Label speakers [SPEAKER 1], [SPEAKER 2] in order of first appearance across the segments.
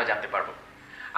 [SPEAKER 1] আমরা জানতে পারবো।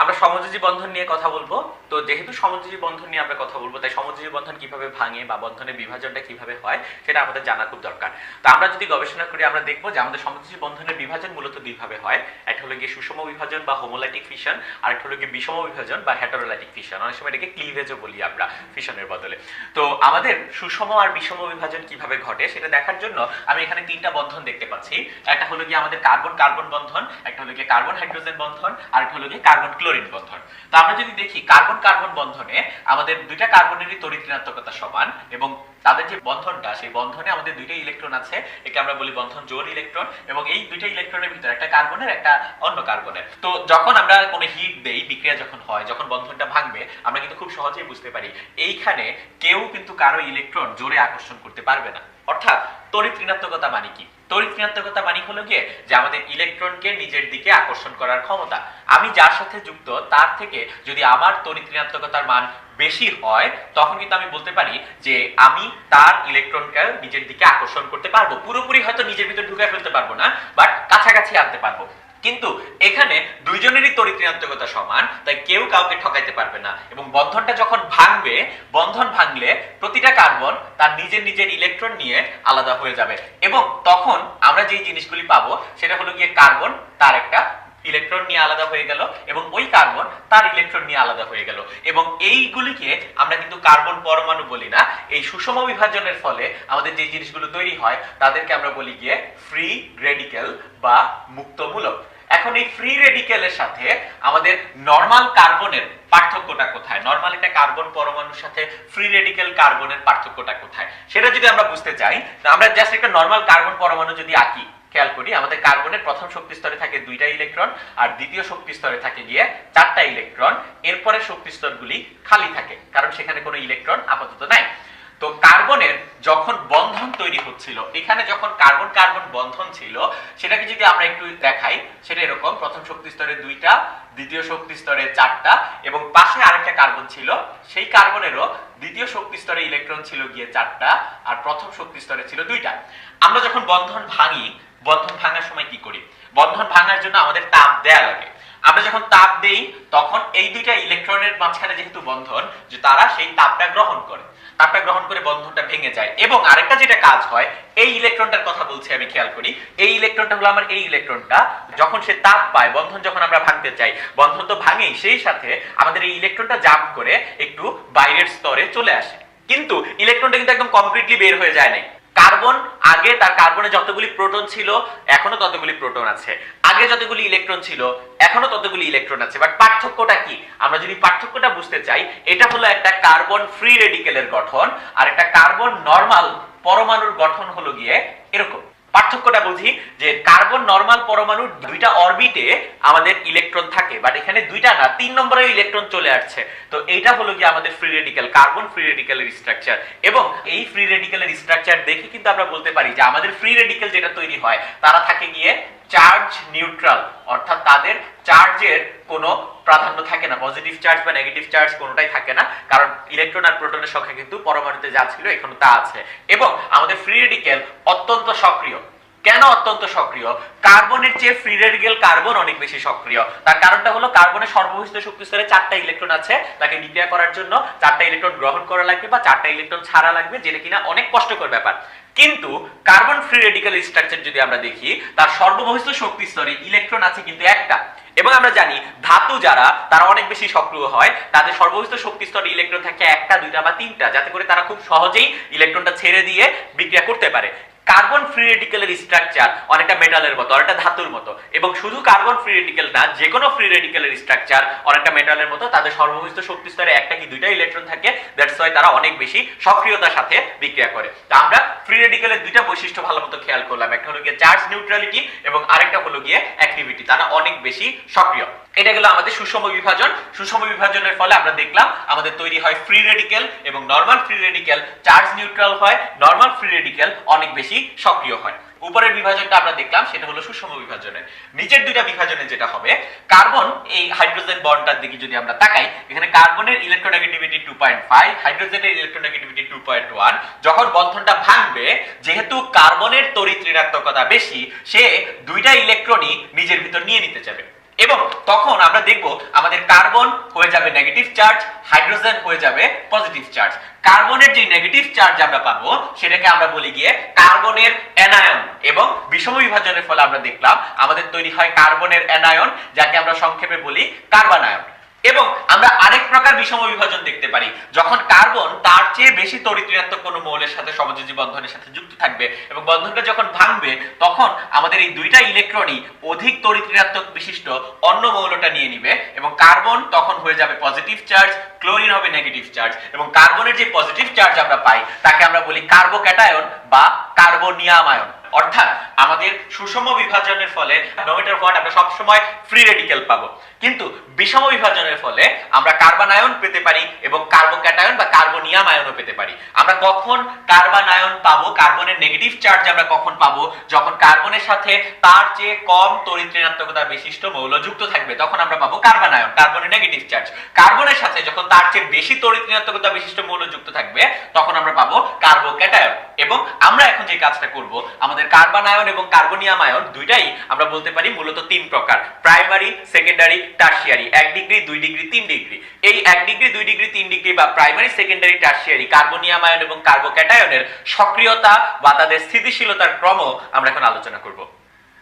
[SPEAKER 1] আমরা সমযোজী বন্ধন নিয়ে কথা বলবো। তো যেহেতু সমযোজী বন্ধন নিয়ে আমরা কথা বলবো, তাই সমযোজী বন্ধন কিভাবে ভাঙে বা বন্ধনের বিভাজনটা কিভাবে হয় সেটা আমাদের জানা খুব দরকার। তো আমরা যদি গবেষণা করি আমরা দেখবো যে আমাদের সমযোজী বন্ধনের বিভাজন মূলত দুইভাবে হয়। একটা হলো গিয়ে সুষম বিভাজন বা হোমোলাইটিক ফিশন, আর একটা হলো গিয়ে বিষম বিভাজন বা হেটারোলাইটিক ফিশন। অনেক সময় এটাকে ক্লিভেজও বলি আমরা ফিশনের বদলে। তো আমাদের সুষম আর বিষম বিভাজন কিভাবে ঘটে সেটা দেখার জন্য আমি এখানে তিনটা বন্ধন দেখতে পাচ্ছি। একটা হলো গিয়ে আমাদের কার্বন কার্বন বন্ধন, একটা হলো গিয়ে কার্বন হাইড্রোজেন বন্ধন, আর একটা হলো গিয়ে কার্বন ক্লোরিন বন্ধন। তো আমরা যদি দেখি কার্বন কার্বন বন্ধনে আমাদের দুইটা কার্বনেরই তড়িৎ ঋণাত্মকতা সমান, এবং তাদের যে বন্ধনটা সেই বন্ধনে আমাদের দুইটা ইলেকট্রন আছে, একে আমরা বলি বন্ধন জোড় ইলেকট্রন, এবং এই দুইটা ইলেকট্রনের ভিতরে একটা কার্বনের একটা অন্য কার্বনের। তো যখন আমরা কোনো হিট দেই, বিক্রিয়া যখন হয়, যখন বন্ধনটা ভাঙবে, আমরা কিন্তু খুব সহজেই বুঝতে পারি এইখানে কেউ কিন্তু কারো ইলেকট্রন জোরে আকর্ষণ করতে পারবে না। অর্থাৎ তড়িৎ ঋণাত্মকতা মানে কি? তড়িৎ ঋণাত্মকতা মানে হলো গিয়ে যে আমাদের ইলেকট্রনকে নিজের দিকে আকর্ষণ করার ক্ষমতা। আমি যার সাথে যুক্ত তার থেকে যদি আমার তড়িৎ ঋণাত্মকতার মান বেশি হয়, তখন কিন্তু আমি বলতে পারি যে আমি তার ইলেকট্রনকে নিজের দিকে আকর্ষণ করতে পারবো। পুরোপুরি হয়তো নিজের ভিতর ঢুকে ফেলতে পারবো না, বাট কাছাকাছি আনতে পারবো। কিন্তু এখানে দুইজনেরই তড়িৎ ঋণাত্মকতা সমান, তাই কেউ কাউকে ঠকাইতে পারবে না। এবং বন্ধনটা যখন ভাঙবে, বন্ধন ভাঙলে প্রতিটা কার্বন তার নিজের নিজের ইলেকট্রন নিয়ে আলাদা হয়ে যাবে, এবং তখন আমরা যেই জিনিসগুলি পাবো সেটা হলো গিয়ে কার্বন তার একটা ইলেকট্রন নিয়ে আলাদা হয়ে গেল, এবং ওই কার্বন তার ইলেকট্রন নিয়ে আলাদা হয়ে গেল। এবং এইগুলিকে আমরা কিন্তু কার্বন পরমাণু বলি না। এই সুষম বিভাজনের ফলে আমাদের যে জিনিসগুলো তৈরি হয় তাদেরকে আমরা বলি গিয়ে ফ্রি রেডিক্যাল বা মুক্ত মূলক। এখন এই ফ্রি রেডিক্যালের সাথে আমাদের নরমাল কার্বনের পার্থক্যটা কোথায়? নরমাল একটা কার্বন পরমাণুর সাথে ফ্রি রেডিক্যাল কার্বনের পার্থক্যটা কোথায় সেটা যদি আমরা বুঝতে চাই, আমরা জাস্ট একটা নরমাল কার্বন পরমাণু যদি আঁকি, খেয়াল করি আমাদের কার্বনের প্রথম শক্তি স্তরে থাকে দুইটা ইলেকট্রন, আর দ্বিতীয় শক্তি স্তরে থাকে গিয়ে চারটা ইলেকট্রন। এরপরে শক্তি স্তরগুলি খালি থাকে, কারণ সেখানে কোনো ইলেকট্রন আপাতত নাই। তো কার্বনের যখন বন্ধন তৈরি হচ্ছিল, এখানে যখন কার্বন কার্বন বন্ধন ছিল, সেটাকে যদি আমরা একটু দেখাই, সেটা এরকম: প্রথম শক্তি স্তরে দুইটা, দ্বিতীয় শক্তি স্তরে চারটা, এবং পাশে আরেকটা কার্বন ছিল, সেই কার্বনেরও দ্বিতীয় শক্তি স্তরে ইলেকট্রন ছিল গিয়ে চারটা, আর প্রথম শক্তি স্তরে ছিল দুইটা। আমরা যখন বন্ধন ভাঙি, বন্ধন ভাঙার সময় কি করি? বন্ধন ভাঙার জন্য আমাদের তাপ দেয়া লাগে। আমরা যখন তাপ দেই, তখন এই দুইটা ইলেকট্রনের মাঝখানে যেহেতু বন্ধন, যে তারা সেই তাপটা গ্রহণ করে, তাপটা গ্রহণ করে বন্ধনটা ভেঙে যায়। এবং আরেকটা যেটা কাজ হয়, এই ইলেকট্রনটার কথা বলছি আমি, খেয়াল করি, এই ইলেকট্রনটা হলো আমার এই ইলেকট্রনটা, যখন সে তাপ পায়, বন্ধন যখন আমরা ভাঙতে চাই, বন্ধন তো ভাঙেই, সেই সাথে আমাদের এই ইলেকট্রনটা জাম্প করে একটু বাইরের স্তরে চলে আসে। কিন্তু ইলেকট্রনটা কিন্তু একদম কমপ্লিটলি বের হয়ে যায় নাই। কার্বন আগে তার কার্বনে যতগুলি প্রোটন ছিল এখনো ততগুলি প্রোটন আছে, আগে যতগুলি ইলেকট্রন ছিল এখনো ততগুলি ইলেকট্রন আছে। বাট পার্থক্যটা কি? আমরা যদি পার্থক্যটা বুঝতে চাই, এটা হলো একটা কার্বন ফ্রি রেডিক্যালের গঠন, আর একটা কার্বন নরমাল পরমাণুর গঠন হলো গিয়ে এরকম। পার্থক্যটা বুঝি যে কার্বন নরমাল পরমাণুর দুইটা অরবিটে আমাদের ইলেকট্রন থাকে, বাট এখানে দুইটা না, 3 নম্বরের ইলেকট্রন চলে আসছে। তো এইটা হলো কি আমাদের ফ্রি রেডিক্যাল, কার্বন ফ্রি রেডিক্যালের স্ট্রাকচার। এবং এই ফ্রি রেডিক্যালের স্ট্রাকচার দেখে কিন্তু আমরা বলতে পারি যে আমাদের ফ্রি রেডিক্যাল যেটা তৈরি হয়, তারা থাকে গিয়ে চার্জ নিউট্রাল, অর্থাৎ তাদের চার্জের কোনো প্রাধান্য থাকে না, পজিটিভ চার্জ বা নেগেটিভ চার্জ কোনোটাই থাকে না, কারণ ইলেকট্রন আর প্রোটনের সংখ্যা কিন্তু পরমাণুতে যা ছিল এখনো তা আছে। এবং আমাদের ফ্রি রেডিক্যাল অত্যন্ত সক্রিয়। কেন অত্যন্ত সক্রিয়? কার্বনের চেয়ে ফ্রি রেডিক্যাল কার্বন অনেক বেশি সক্রিয়। তার কারণটা হলো কার্বনের সর্ববহিষ্ঠ শক্তি স্তরে চারটা ইলেকট্রন আছে, তাকে বিক্রিয়া করার জন্য চারটা ইলেকট্রন গ্রহণ করা লাগবে বা চারটা ইলেকট্রন ছাড়া লাগবে, যেটা কিনা অনেক কষ্টকর ব্যাপার। কিন্তু কার্বন ফ্রি রেডিক্যাল স্ট্রাকচার যদি আমরা দেখি, তার সর্ববহিষ্ঠ শক্তি স্তরে ইলেকট্রন আছে কিন্তু একটা। এবং আমরা জানি ধাতু যারা তারা অনেক বেশি সক্রিয় হয়, তাদের সর্ববহিষ্ঠ শক্তি স্তরে ইলেকট্রন থাকে একটা, দুইটা বা তিনটা, যাতে করে তারা খুব সহজেই ইলেকট্রনটা ছেড়ে দিয়ে বিক্রিয়া করতে পারে। কার্বন ফ্রি রেডিক্যালের স্ট্রাকচার অনেকটা মেটালের মতো, অনেকটা ধাতুর মতো। এবং শুধু কার্বন ফ্রি রেডিক্যাল না, যে কোনো ফ্রি রেডিক্যালের স্ট্রাকচার অনেকটা মেটালের মতো, তাদের সর্ববহিষ্ঠ শক্তি স্তরে একটা কি দুইটা ইলেকট্রন থাকে, দ্যাটস ওয়াই তারা অনেক বেশি সক্রিয়তার সাথে বিক্রিয়া করে। তো আমরা ফ্রি রেডিক্যালের দুইটা বৈশিষ্ট্য ভালো মতো খেয়াল করলাম, একটা হলো গিয়ে চার্জ নিউট্রালিটি এবং আরেকটা হলো গিয়ে অ্যাক্টিভিটি, তারা অনেক বেশি সক্রিয়। এটা গেল আমাদের সুষম বিভাজন। সুষম বিভাজনের ফলে আমরা দেখলাম আমাদের তৈরি হয় ফ্রি রেডিক্যাল এবং normal free radical charge neutral হয়, নরমাল ফ্রি রেডিক্যাল অনেক বেশি সক্রিয় হয়। উপরের বিভাজনটা আমরা দেখলাম, সেটা হলো সুষম বিভাজনের। নিচের দুইটা বিভাজনে যেটা হবে, কার্বন এই হাইড্রোজেন বন্ডটার দিকে যদি আমরা তাকাই, এখানে কার্বনের ইলেকট্রোনেগেটিভিটি 2.5, হাইড্রোজেনের ইলেকট্রোনেগেটিভিটি 2.1। যখন বন্ধনটা ভাঙবে, যেহেতু কার্বনের তড়িৎ ঋণাত্মকতা বেশি, সে দুইটা ইলেকট্রনই নিজের ভিতর নিয়ে নিতে যাবে। এবং তখন আমরা দেখব আমাদের কার্বন হয়ে যাবে নেগেটিভ চার্জ, হাইড্রোজেন হয়ে যাবে পজিটিভ চার্জ। কার্বনের যে নেগেটিভ চার্জ আমরা পাবো সেটাকে আমরা বলি গিয়ে কার্বনের অ্যানায়ন, এবং বিষম বিভাজনের ফলে আমরা দেখলাম আমাদের তৈরি হয় কার্বনের অ্যানায়ন, যাকে আমরা সংক্ষেপে বলি কার্বনায়ন। এবং আমরা আরেক প্রকার বিষম বিভাজন দেখতে পারি, যখন কার্বন তার চেয়ে বেশি তড়িৎ ঋণাত্মক কোনো মৌলের সাথে সমযোজী বন্ধনের সাথে যুক্ত থাকবে এবং বন্ধনটা যখন ভাঙবে তখন আমাদের এই দুইটা ইলেকট্রনই অধিক তড়িৎ ঋণাত্মক বিশিষ্ট অন্য মৌলটা নিয়ে নিবে এবং কার্বন তখন হয়ে যাবে পজিটিভ চার্জ, ক্লোরিন হবে নেগেটিভ চার্জ, এবং কার্বনের যে পজিটিভ চার্জ আমরা পাই তাকে আমরা বলি কার্বোক্যাটায়ন বা কার্বনিয়াম আয়ন। অর্থাৎ আমাদের সুষম বিভাজনের ফলে নো ম্যাটার হোয়াট আমরা সবসময় ফ্রি রেডিক্যাল পাবো, কিন্তু বিষম বিভাজনের ফলে আমরা কার্বন আয়ন পেতে পারি এবং কার্বোক্যাটায়ন বা কার্বনিয়াম আয়নও পেতে পারি। আমরা কখন কার্বন আয়ন পাবো, কার্বনের নেগেটিভ চার্জ আমরা কখন পাবো, যখন কার্বনের সাথে তার চেয়ে কম তড়িৎ ঋণাত্মকতা বিশিষ্ট মৌল যুক্ত থাকবে তখন আমরা পাবো কার্বন আয়ন, কার্বনের নেগেটিভ চার্জ। কার্বনের সাথে যখন তার চেয়ে বেশি তড়িৎ ঋণাত্মকতা বিশিষ্ট মৌল যুক্ত থাকবে তখন আমরা পাবো কার্বোক্যাটায়ন। এবং আমরা এখন যে কাজটা করব, আমাদের কার্বন আয়ন এবং কার্বনিয়াম আয়ন দুইটাই আমরা বলতে পারি মূলত তিন প্রকার: primary, secondary, tertiary. 1 degree, 2 degree, 3 degree. এই 1 ডিগ্রি, 2 ডিগ্রি, 3 ডিগ্রি বা primary, secondary, tertiary carbonium ion এবং কার্বোক্যাটায়নের সক্রিয়তা বা তাদের স্থিতিশীলতার ক্রম আমরা এখন আলোচনা করব।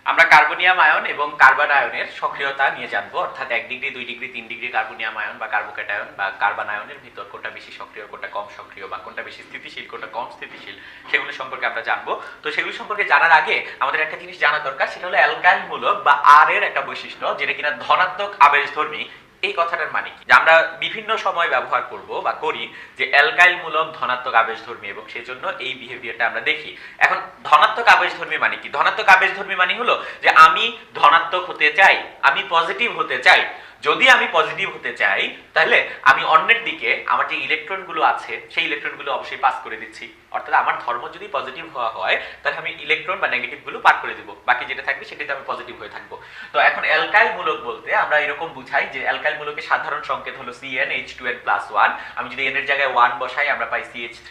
[SPEAKER 1] আমরা কার্বনিয়াম আয়ন এবং কার্বন আয়নের সক্রিয়তা নিয়ে জানবো, অর্থাৎ 1 degree, 2 degree, 3 degree carbonium ion বা কার্বোক্যাটায়ন বা কার্বন আয়নের ভিতর কোনটা বেশি সক্রিয়, কোনটা কম সক্রিয়, বা কোনটা বেশি স্থিতিশীল, কোনটা কম স্থিতিশীল, সেগুলো সম্পর্কে আমরা জানবো। তো সেগুলো সম্পর্কে জানার আগে আমাদের একটা জিনিস জানা দরকার, সেটা হলো অ্যালকাইল মূলক বা আর এর একটা বৈশিষ্ট্য যেটা কিনা ধনাত্মক আবেশধর্মী। এই কথাটার মানে কি, যে আমরা বিভিন্ন সময় ব্যবহার করব বা করি যে অ্যালকাইল মূলক ধনাত্মক আবেশধর্মী, এবং সেই জন্য এই বিহেভিয়ারটা আমরা দেখি। এখন ধনাত্মক আবেশধর্মী মানে কি? ধনাত্মক আবেশধর্মী মানে হলো যে আমি ধনাত্মক হতে চাই, আমি পজিটিভ হতে চাই। যদি আমি পজিটিভ হতে চাই তাহলে আমি অন্যের দিকে আমার যে ইলেকট্রনগুলো আছে সেই ইলেকট্রনগুলো অবশ্যই পাস করে দিচ্ছি। অর্থাৎ আমার ধর্ম যদি পজিটিভ হওয়া হয় তাহলে আমি ইলেকট্রন বা নেগেটিভগুলো পার করে দিব, বাকি যেটা থাকবে সেটাতে আমি পজিটিভ হয়ে থাকবো। তো এখন অ্যালকাইল মূলক বলতে আমরা এরকম বুঝাই যে অ্যালকাইল মূলকের সাধারণ সংকেত হলো CnH2n+1। আমি যদি n এর জায়গায় 1 বসাই আমরা পাই CH3,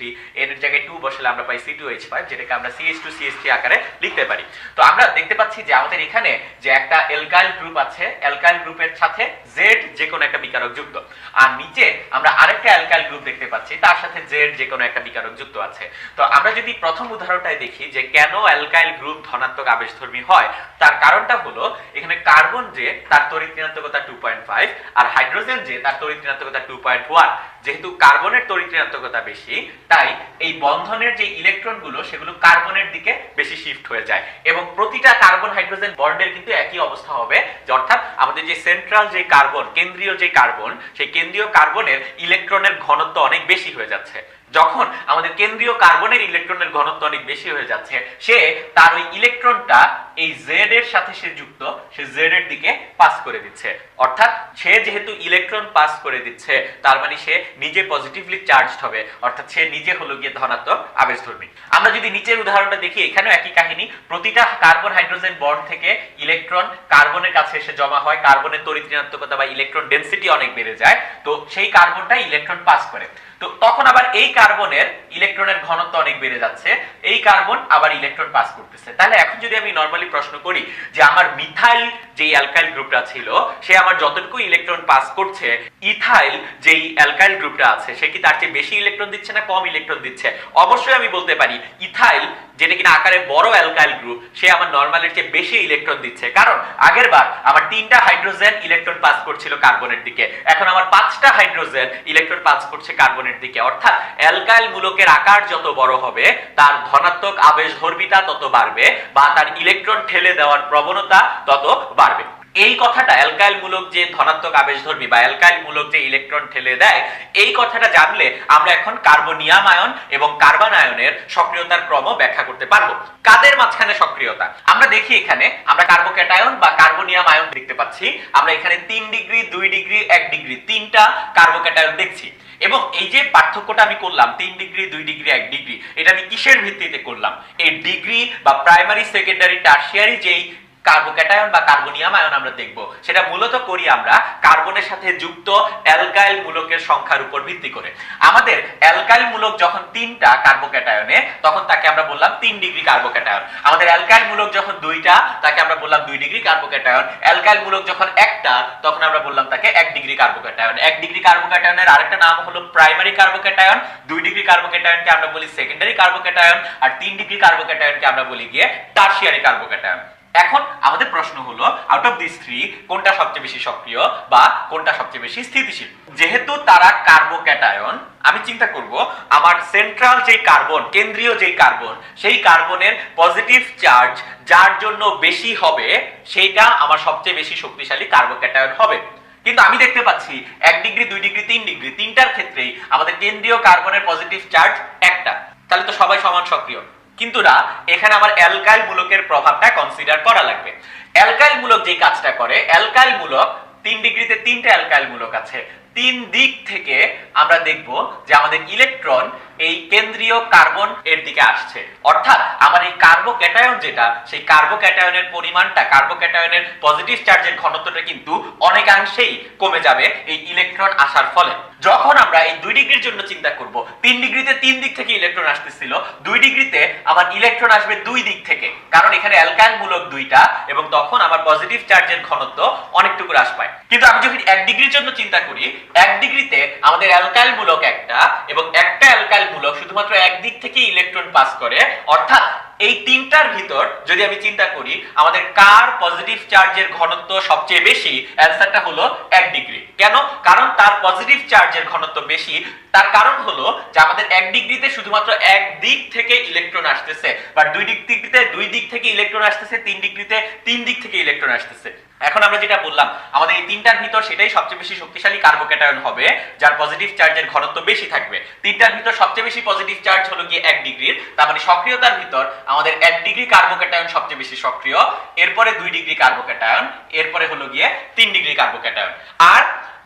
[SPEAKER 1] n এর জায়গায় 2 বসালে আমরা পাই C2H5, যেটাকে আমরা CH2CH3 আকারে লিখতে পারি। তো আমরা দেখতে পাচ্ছি যে আমাদের এখানে যে একটা অ্যালকাইল গ্রুপ আছে, অ্যালকাইল গ্রুপের সাথে Z যে কোনো একটা বিকারক যুক্ত, আর নিচে আমরা আরেকটা অ্যালকাইল গ্রুপ দেখতে পাচ্ছি তার সাথে Z যে কোনো একটা বিকারক যুক্ত আছে। তো আমরা যদি প্রথম উদাহরণটাই দেখি যে কেন অ্যালকাইল গ্রুপ ধনাত্মক আবেশধর্মী হয়, তার কারণটা হলো এখানে কার্বন যে তার তড়িৎ ঋণাত্মকতা 2.5 আর হাইড্রোজেন যে তার তড়িৎ ঋণাত্মকতা 2.1। যেহেতু কার্বনের তড়িৎ ঋণাত্মকতা বেশি তাই এই বন্ধনের যে ইলেকট্রনগুলো সেগুলো কার্বনের দিকে বেশি শিফট হয়ে যায়, এবং প্রতিটা কার্বন হাইড্রোজেন বন্ডের কিন্তু একই অবস্থা হবে, যে অর্থাৎ আমাদের যে সেন্ট্রাল যে কার্বন, কেন্দ্রীয় যে কার্বন, সেই কেন্দ্রীয় কার্বনের ইলেকট্রনের ঘনত্ব অনেক বেশি হয়ে যাচ্ছে। যখন আমাদের কেন্দ্রীয় কার্বনের ইলেকট্রনের ঘনত্ব অনেক বেশি হয়ে যাচ্ছে, সে তার ওই ইলেকট্রনটা এই জেড এর সাথে সে যুক্ত, সে জেড এর দিকে পাস করে দিচ্ছে। অর্থাৎ সে যেহেতু ইলেকট্রন পাস করে দিচ্ছে তার মানে সে নিজে পজিটিভলি চার্জড হবে, অর্থাৎ সে নিজে হলো গিয়ে ধনাত্মক আবেশধর্মী। আমরা যদি নিচের উদাহরণটা দেখি, এখানেও একই কাহিনী। প্রতিটা কার্বন হাইড্রোজেন বন্ড থেকে ইলেকট্রন কার্বনের কাছে এসে জমা হয়, কার্বনের তড়িৎ ঋণাত্মকতা বা ইলেকট্রন ডেনসিটি অনেক বেড়ে যায়, তো সেই কার্বনটা ইলেকট্রন পাস করে। তো তখন আবার এই কার্বনের ইলেকট্রনের ঘনত্ব অনেক বেড়ে যাচ্ছে, এই কার্বন আবার ইলেকট্রন পাস করতেছে। তাহলে এখন যদি আমি নরমালি প্রশ্ন করি যে আমার মিথাইল যেই অ্যালকাইল গ্রুপটা ছিল সে আমার যতটুকু ইলেকট্রন পাস করছে, ইথাইল যেই অ্যালকাইল গ্রুপটা আছে সে কি তার চেয়ে বেশি ইলেকট্রন দিচ্ছে না কম ইলেকট্রন দিচ্ছে? অবশ্যই আমি বলতে পারি ইথাইল যেটা কিনা আকারে বড় অ্যালকাইল গ্রুপ সে আমার নরমালের চেয়ে বেশি ইলেকট্রন দিচ্ছে, কারণ আগের বার আমার 3টা হাইড্রোজেন ইলেকট্রন পাস করছিল কার্বনের দিকে, এখন আমার 5টা হাইড্রোজেন ইলেকট্রন পাস করছে কার্বনের দিকে। অর্থাৎ অ্যালকাইল মূলকের আকার যত বড় হবে তার ধনাত্মক আবেশধর্মিতা তত বাড়বে বা তার ইলেকট্রন ঠেলে দেওয়ার প্রবণতা তত বাড়বে। এই কথাটা অ্যালকাইল মূলক যে ধনাত্মক আবেশধর্মী বা অ্যালকাইল মূলক যে ইলেকট্রন ঠেলে দেয়, এই কথাটা জানলে আমরা এখন কার্বনিয়াম আয়ন এবং কার্বন আয়নের সক্রিয়তার ক্রম ব্যাখ্যা করতে পারবো। কাদের মাঝখানে সক্রিয়তা আমরা দেখি, এখানে আমরা কার্বোক্যাটায়ন বা কার্বনিয়াম আয়ন দেখতে পাচ্ছি। আমরা এখানে 3 ডিগ্রি, 2 ডিগ্রি, 1 ডিগ্রি তিনটা কার্বোক্যাটায়ন দেখছি, এবং এই যে পার্থক্যটা আমি করলাম 3 ডিগ্রি, 2 ডিগ্রি, 1 ডিগ্রি, এটা আমি কিসের ভিত্তিতে করলাম? এই ডিগ্রি বা প্রাইমারি, সেকেন্ডারি, টারশিয়ারি যেই কার্বোক্যাটায়ন বা কার্বনিয়াম আয়ন আমরা দেখব। সেটা মূলত করি আমরা কার্বনের সাথে যুক্ত অ্যালকাইল মূলকের সংখ্যার উপর ভিত্তি করে। আমাদের অ্যালকাইল মূলক যখন 3টা কার্বোক্যাটায়নে, তখন তাকে আমরা বললাম 3 ডিগ্রি কার্বোক্যাটায়ন। আমাদের অ্যালকাইল মূলক যখন 2টা, তাকে আমরা বললাম 2 ডিগ্রি কার্বোক্যাটায়ন। অ্যালকাইল মূলক যখন 1টা, তখন আমরা বললাম তাকে 1 ডিগ্রি কার্বোক্যাটায়ন। 1 ডিগ্রি কার্বোক্যাটায়নের আরেকটা নাম হলো প্রাইমারি কার্বোক্যাটায়ন। 2 ডিগ্রি কার্বোক্যাটায়নকে আমরা বলি সেকেন্ডারি কার্বোক্যাটায়ন, আর 3 ডিগ্রি কার্বোক্যাটায়নকে আমরা বলি গিয়ে টারশিয়ারি কার্বোক্যাটায়ন। এখন আমাদের প্রশ্ন হলো, আউট অফ দিস 3 কোনটা সবচেয়ে বেশি সক্রিয় বা কোনটা সবচেয়ে বেশি স্থিতিশীল? যেহেতু তারা কার্বোক্যাটায়ন, আমি চিন্তা করব আমার সেন্ট্রাল যে কার্বন, কেন্দ্রীয় যে কার্বন, সেই কার্বনের পজিটিভ চার্জ যার জন্য বেশি হবে, সেইটা আমার সবচেয়ে বেশি শক্তিশালী কার্বোক্যাটায়ন হবে। কিন্তু আমি দেখতে পাচ্ছি 1 ডিগ্রি, 2 ডিগ্রি, 3 ডিগ্রি, তিনটার ক্ষেত্রেই আমাদের কেন্দ্রীয় কার্বনের পজিটিভ চার্জ একটা, তাহলে তো সবাই সমান সক্রিয়। কিন্তু না, এখানে আমার অ্যালকাইল মূলকের প্রভাবটা কনসিডার করা লাগবে। অ্যালকাইল মূলক যে কাজটা করে, অ্যালকাইল মূলক 3 ডিগ্রিতে 3টা অ্যালকাইল মূলক আছে, 3 দিক থেকে আমরা দেখব যে আমাদের ইলেকট্রন এই কেন্দ্রীয় কার্বন এর দিকে আসছে। অর্থাৎ আমার এই কার্বোক্যাটায়ন যেটা, সেই কার্বোক্যাটায়নের পরিমাণটা, কার্বোক্যাটায়নের পজিটিভ চার্জের ঘনত্বটা কিন্তু অনেকাংশেই কমে যাবে এই ইলেকট্রন আসার ফলে। যখন আমরা এই 2 ডিগ্রির জন্য চিন্তা করব, 3 ডিগ্রিতে 3 দিক থেকে ইলেকট্রন আসতেছিল, 2 ডিগ্রিতে আমার ইলেকট্রন আসবে 2 দিক থেকে, কারণ এখানে অ্যালকাইল মূলক 2টা, এবং তখন আমার পজিটিভ চার্জের ঘনত্ব অনেকটুকু হ্রাস পায়। কিন্তু আমি যদি 1 ডিগ্রির জন্য চিন্তা করি, 1 ডিগ্রিতে আমাদের অ্যালকাইল মূলক একটা, এবং একটা অ্যালকাইল মূলক শুধুমাত্র এক দিক থেকে ইলেকট্রন পাস করে। অর্থাৎ এই তিনটার ভিতর যদি আমি চিন্তা করি আমাদের কার পজিটিভ চার্জের ঘনত্ব সবচেয়ে বেশি, অ্যানসারটা হলো 1 ডিগ্রি। কেন? কারণ তার পজিটিভ চার্জের ঘনত্ব বেশি। তার কারণ হলো যে আমাদের 1 ডিগ্রিতে শুধুমাত্র এক দিক থেকে ইলেকট্রন আসতেছে, বা 2 ডিগ্রিতে 2 দিক থেকে ইলেকট্রন আসতেছে, 3 ডিগ্রিতে 3 দিক থেকে ইলেকট্রন আসতেছে। এখন আমরা যেটা বললাম, আমাদের এই তিনটার ভিতর সেটাই সবচেয়ে বেশি শক্তিশালী কার্বোক্যাটায়ন হবে যার পজিটিভ চার্জের ঘনত্ব বেশি থাকবে। তিনটার ভিতর সবচেয়ে বেশি পজিটিভ চার্জ হলো গিয়ে 1 ডিগ্রির, তার মানে সক্রিয়তার ভিতর আমাদের 1 ডিগ্রি কার্বোক্যাটায়ন সবচেয়ে বেশি সক্রিয়, এরপরে 2 ডিগ্রি কার্বোক্যাটায়ন, এরপরে হলো গিয়ে 3 ডিগ্রি কার্বোক্যাটায়ন। আর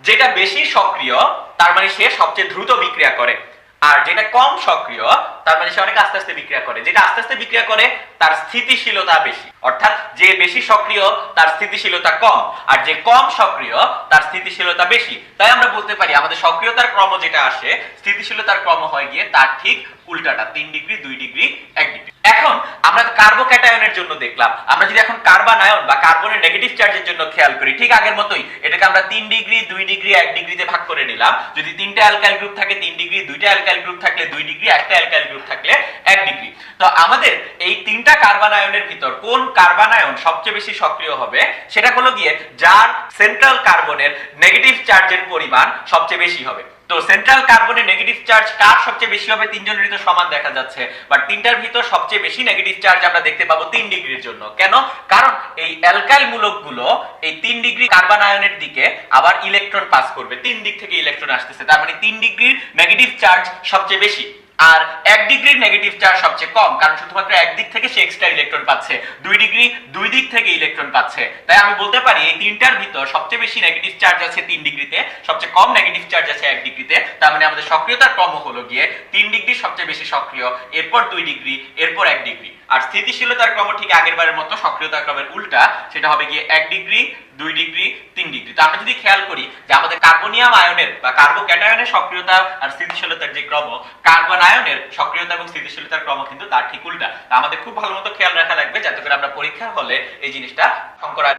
[SPEAKER 1] যেটা বেশি সক্রিয় তার মানে সে সবচেয়ে দ্রুত বিক্রিয়া করে, আর যেটা কম সক্রিয় তার মানে সে অনেক আস্তে আস্তে বিক্রিয়া করে। যেটা আস্তে আস্তে বিক্রিয়া করে তার স্থিতিশীলতা বেশি, অর্থাৎ যে বেশি সক্রিয় তার স্থিতিশীলতা কম, আর যে কম সক্রিয় তার স্থিতিশীলতা বেশি। তাই আমরা বলতে পারি আমাদের সক্রিয়তার ক্রম যেটা আসে, স্থিতিশীলতার ক্রম হয় গিয়ে তার ঠিক উল্টাটা, 3 ডিগ্রি, 2 ডিগ্রি, 1 ডিগ্রি। এখন আমরা কার্বোক্যাটায়নের জন্য দেখলাম, আমরা যদি এখন কার্বনায়ন বা কার্বনের নেগেটিভ চার্জের জন্য খেয়াল করি, ঠিক আগের মতোই এটাকে আমরা 3 ডিগ্রি, 2 ডিগ্রি, 1 ডিগ্রিতে ভাগ করে নিলাম। যদি 3টা অ্যালকাইল গ্রুপ থাকে 3 ডিগ্রি, 2টা অ্যালকাইল গ্রুপ থাকলে 2 ডিগ্রি, একটা অ্যালকাইল গ্রুপ থাকলে 1 ডিগ্রি। তো আমাদের এই 3টা কার্বনায়নের ভিতর কোন কার্বনায়ন সবচেয়ে বেশি সক্রিয় হবে, সেটা হলো গিয়ে যার সেন্ট্রাল কার্বনের নেগেটিভ চার্জের পরিমাণ সবচেয়ে বেশি হবে। তো সেন্ট্রাল কার্বনের নেগেটিভ চার্জ কার সবচেয়ে বেশি হবে? তিনজনের তো সমান দেখা যাচ্ছে, বাট তিনটার ভিতর সবচেয়ে বেশি নেগেটিভ চার্জ আমরা দেখতে পাবো 3 ডিগ্রির জন্য। কেন? কারণ এই অ্যালকাইল মূলকগুলো এই 3 ডিগ্রি কার্বনায়নের দিকে আবার ইলেকট্রন পাস করবে, 3 দিক থেকে ইলেকট্রন আসতেছে, তার মানে 3 ডিগ্রির নেগেটিভ চার্জ সবচেয়ে বেশি, আর 1 ডিগ্রির নেগেটিভ চার্জ সবচেয়ে কম, কারণ শুধুমাত্র এক দিক থেকে সে এক্সট্রা ইলেকট্রন পাচ্ছে। 2 ডিগ্রি 2 দিক থেকে ইলেকট্রন পাচ্ছে। তাই আমি বলতে পারি এই তিনটার ভিতর সবচেয়ে বেশি নেগেটিভ চার্জ আছে 3 ডিগ্রিতে, সবচেয়ে কম নেগেটিভ চার্জ আছে 1 ডিগ্রিতে। তার মানে আমাদের সক্রিয়তার ক্রম হলো গিয়ে 3 ডিগ্রি সবচেয়ে বেশি সক্রিয়, এরপর 2 ডিগ্রি, এরপর 1 ডিগ্রি। আর স্থিতিশীলতার ক্রম ঠিক আগেরবারের মতো সক্রিয়তার ক্রমের উল্টা, সেটা হবে গিয়ে 1 ডিগ্রি, 2 ডিগ্রি, 3 ডিগ্রি। তো আমরা যদি খেয়াল করি যে আমাদের কার্বনিয়াম আয়নের বা কার্বোক্যাটায়নের সক্রিয়তা আর স্থিতিশীলতার যে ক্রম, কার্বনায়নের সক্রিয়তা এবং স্থিতিশীলতার ক্রম কিন্তু তার ঠিক উল্টা। আমাদের খুব ভালো মতো খেয়াল রাখা লাগবে যাতে করে আমরা পরীক্ষার হলে এই জিনিসটা শঙ্করা।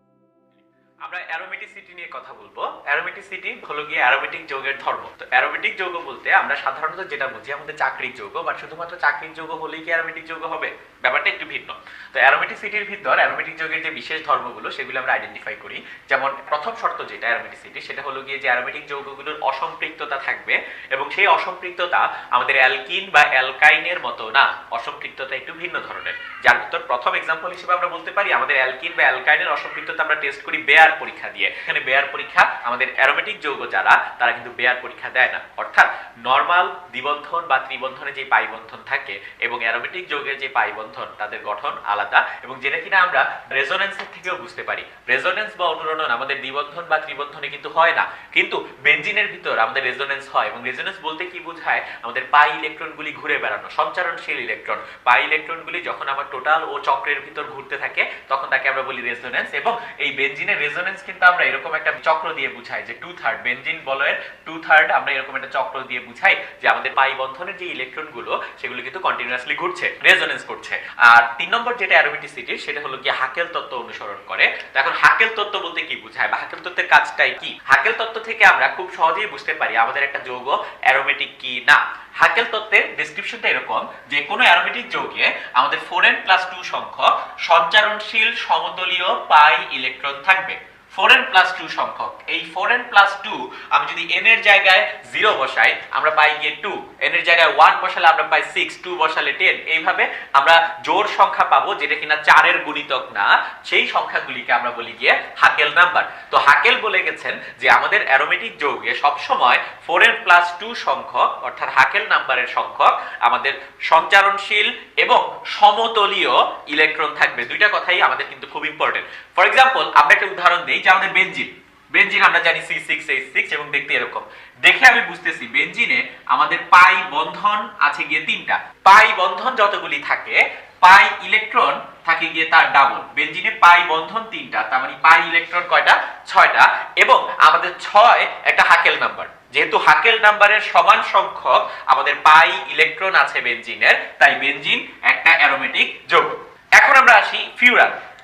[SPEAKER 1] আমরা অ্যারোমেটিসিটি নিয়ে কথা বলবো। অ্যারোমেটিসিটি হলো গিয়ে অ্যারোমেটিক যৌগের ধর্ম। তো অ্যারোমেটিক যৌগ বলতে আমরা সাধারণত যেটা বুঝি আমাদের চাকরিক যৌগ, বা শুধুমাত্র চাকরিক যৌগ হলেই কি অ্যারোমেটিক যৌগ হবে? ব্যাপারটা একটু ভিন্ন। তো অ্যারোমেটিসিটির ভিতর অ্যারোমেটিক যৌগের যে বিশেষ ধর্মগুলো সেগুলো আমরা আইডেন্টিফাই করি। যেমন প্রথম শর্ত যেটা অ্যারোমেটিসিটি, সেটা হলো গিয়ে যে অ্যারোমেটিক যৌগগুলোর অসম্পৃক্ততা থাকবে, এবং সেই অসম্পৃক্ততা আমাদের অ্যালকিন বা অ্যালকাইনের মতো না, অসম্পৃক্ততা একটু ভিন্ন ধরনের। যার ভিতর প্রথম এক্সাম্পল হিসেবে আমরা বলতে পারি আমাদের অ্যালকিন বা অ্যালকাইনের অসম্পৃক্ততা আমরা টেস্ট করি বেয়ার পরীক্ষা দিয়ে। এখানে এখানে বেয়ার পরীক্ষা আমাদের অ্যারোমেটিক যৌগ যারা তারা কিন্তু বেয়ার পরীক্ষা দেয় না। অর্থাৎ নরমাল দ্বিবন্ধন বা ত্রিবন্ধনে যে পাই বন্ধন থাকে এবং অ্যারোমেটিক যৌগের যে পাই বন্ধন তাদের গঠন আলাদা, এবং যেটা কিনা আমরা রেজোনেন্সের থেকেও বুঝতে পারি। রেজোনেন্স বা অনুরণন আমাদের দ্বিবন্ধন বা ত্রিবন্ধনে কিন্তু হয় না, কিন্তু বেনজিনের ভিতর আমাদের রেজোনেন্স হয়। এবং রেজোনেন্স বলতে কি বোঝায়? আমাদের পাই ইলেকট্রনগুলি ঘুরে বেড়ানো, সঞ্চারণশীল ইলেকট্রন। পাই ইলেকট্রনগুলি যখন আমার টোটাল ও চক্রের ভিতর ঘুরতে থাকে তখন তাকে আমরা বলি রেজোনেন্স। এবং এই বেনজিনের রেজোনেন্স কিন্তু আমরা এরকম একটা চক্র দিয়ে বুঝাই যে 2/3 বেনজিন বলয়ের 2/3 আমরা এরকম একটা চক্র দিয়ে বুঝাই যে আমাদের পাই বন্ধনের যে ইলেকট্রনগুলো সেগুলো কিন্তু কন্টিনিউয়াসলি ঘুরছে, রেজোনেন্স করছে। আর 3 নম্বর যেটা অ্যারোমেটিসিটি সেটা হলো কি হাকেল তত্ত্ব অনুসরণ করে। তো এখন হাকেল তত্ত্ব বলতে কি বোঝায় বা হাকেল তত্ত্বের কাজটাই কি? হাকেল তত্ত্ব থেকে আমরা খুব সহজেই বুঝতে পারি আমাদের একটা যৌগ অ্যারোমেটিক কি না। হাকেল তত্ত্বের ডেসক্রিপশনটা এরকম যে কোনো অ্যারোমেটিক যৌগে আমাদের 4n+2 সংখ্যক সঞ্চারণশীল সমতলীয় পাই ইলেকট্রন থাকবে। 4n+2 সংখ্যক, এই 4n+2 আমি যদি n এর জায়গায় 0 বসাই আমরা পাই গিয়ে 2, n এর জায়গায় 1 বসালে আমরা পাই 6, 2 বসালে 10। এইভাবে আমরা জোড় সংখ্যা পাবো যেটা কিনা 4 এর গুণিতক না, সেই সংখ্যাগুলিকে আমরা বলি গিয়ে হাকেল নাম্বার। তো হাকেল বলে গেছেন যে আমাদের অ্যারোমেটিক যৌগে সবসময় 4n+2 সংখ্যক অর্থাৎ হাকেল নাম্বারের সংখ্যক আমাদের সঞ্চারণশীল এবং সমতলীয় ইলেকট্রন থাকবে। দুইটা কথাই আমাদের কিন্তু খুব ইম্পর্টেন্ট। ফর এক্সাম্পল আমরা একটা উদাহরণ দিই যে আমাদের বেনজিন আমরা জানি C6H6 এবং দেখতে এরকম। দেখে আমি বুঝতেছি বেনজিনে আমাদের পাই বন্ধন আছে গিয়ে 3টা। পাই বন্ধন যতগুলি থাকে পাই ইলেকট্রন থাকে গিয়ে তার ডাবল। বেনজিনে পাই বন্ধন 3টা, তার মানে পাই ইলেকট্রন কয়টা? 6টা। এবং আমাদের 6 একটা হাকেল নাম্বার, যেহেতু হাকেল নাম্বারের সমান সংখ্যক আমাদের পাই ইলেকট্রন আছে বেনজিনের, তাই বেনজিন একটা অ্যারোমেটিক যৌগ। এখন আমরা আসি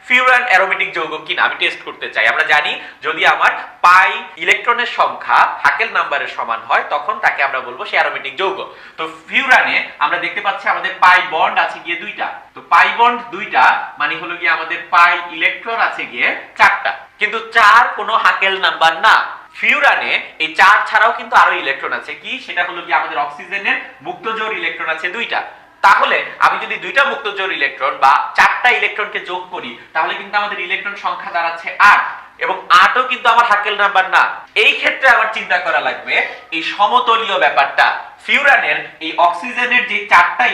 [SPEAKER 1] ফিউরান অ্যারোমেটিক যৌগ কিনা আমি টেস্ট করতে চাই। আমরা জানি যদি আমার পাই ইলেকট্রনের সংখ্যা হাকেল নাম্বারের সমান হয় তখন তাকে আমরা বলবো সে অ্যারোমেটিক যৌগ। তো ফিউরানে আমরা দেখতে পাচ্ছি আমাদের পাই বন্ড আছে গিয়ে 2টা। তো পাই বন্ড 2টা মানে হলো গিয়ে আমাদের পাই ইলেকট্রন আছে গিয়ে 4টা, কিন্তু 4 কোনো হাকেল নাম্বার না। ফিউরানে এই 4 ছাড়াও কিন্তু আরো ইলেকট্রন আছে, কি সেটা হলো কি আমাদের অক্সিজেনের মুক্তজোড় ইলেকট্রন আছে 2টা। তাহলে আমি যদি 2টা মুক্তজোড় ইলেকট্রন বা 4টা ইলেকট্রনকে যোগ করি তাহলে কিন্তু আমাদের ইলেকট্রন সংখ্যা দাঁড়াচ্ছে 8, এবং 8ও কিন্তু আমার হাকেল নাম্বার না। এই ক্ষেত্রে আমার চিন্তা করা লাগবে এই সমতলীয় ব্যাপারটা। ফিউরানের এই অক্সিজেনের যে 4টা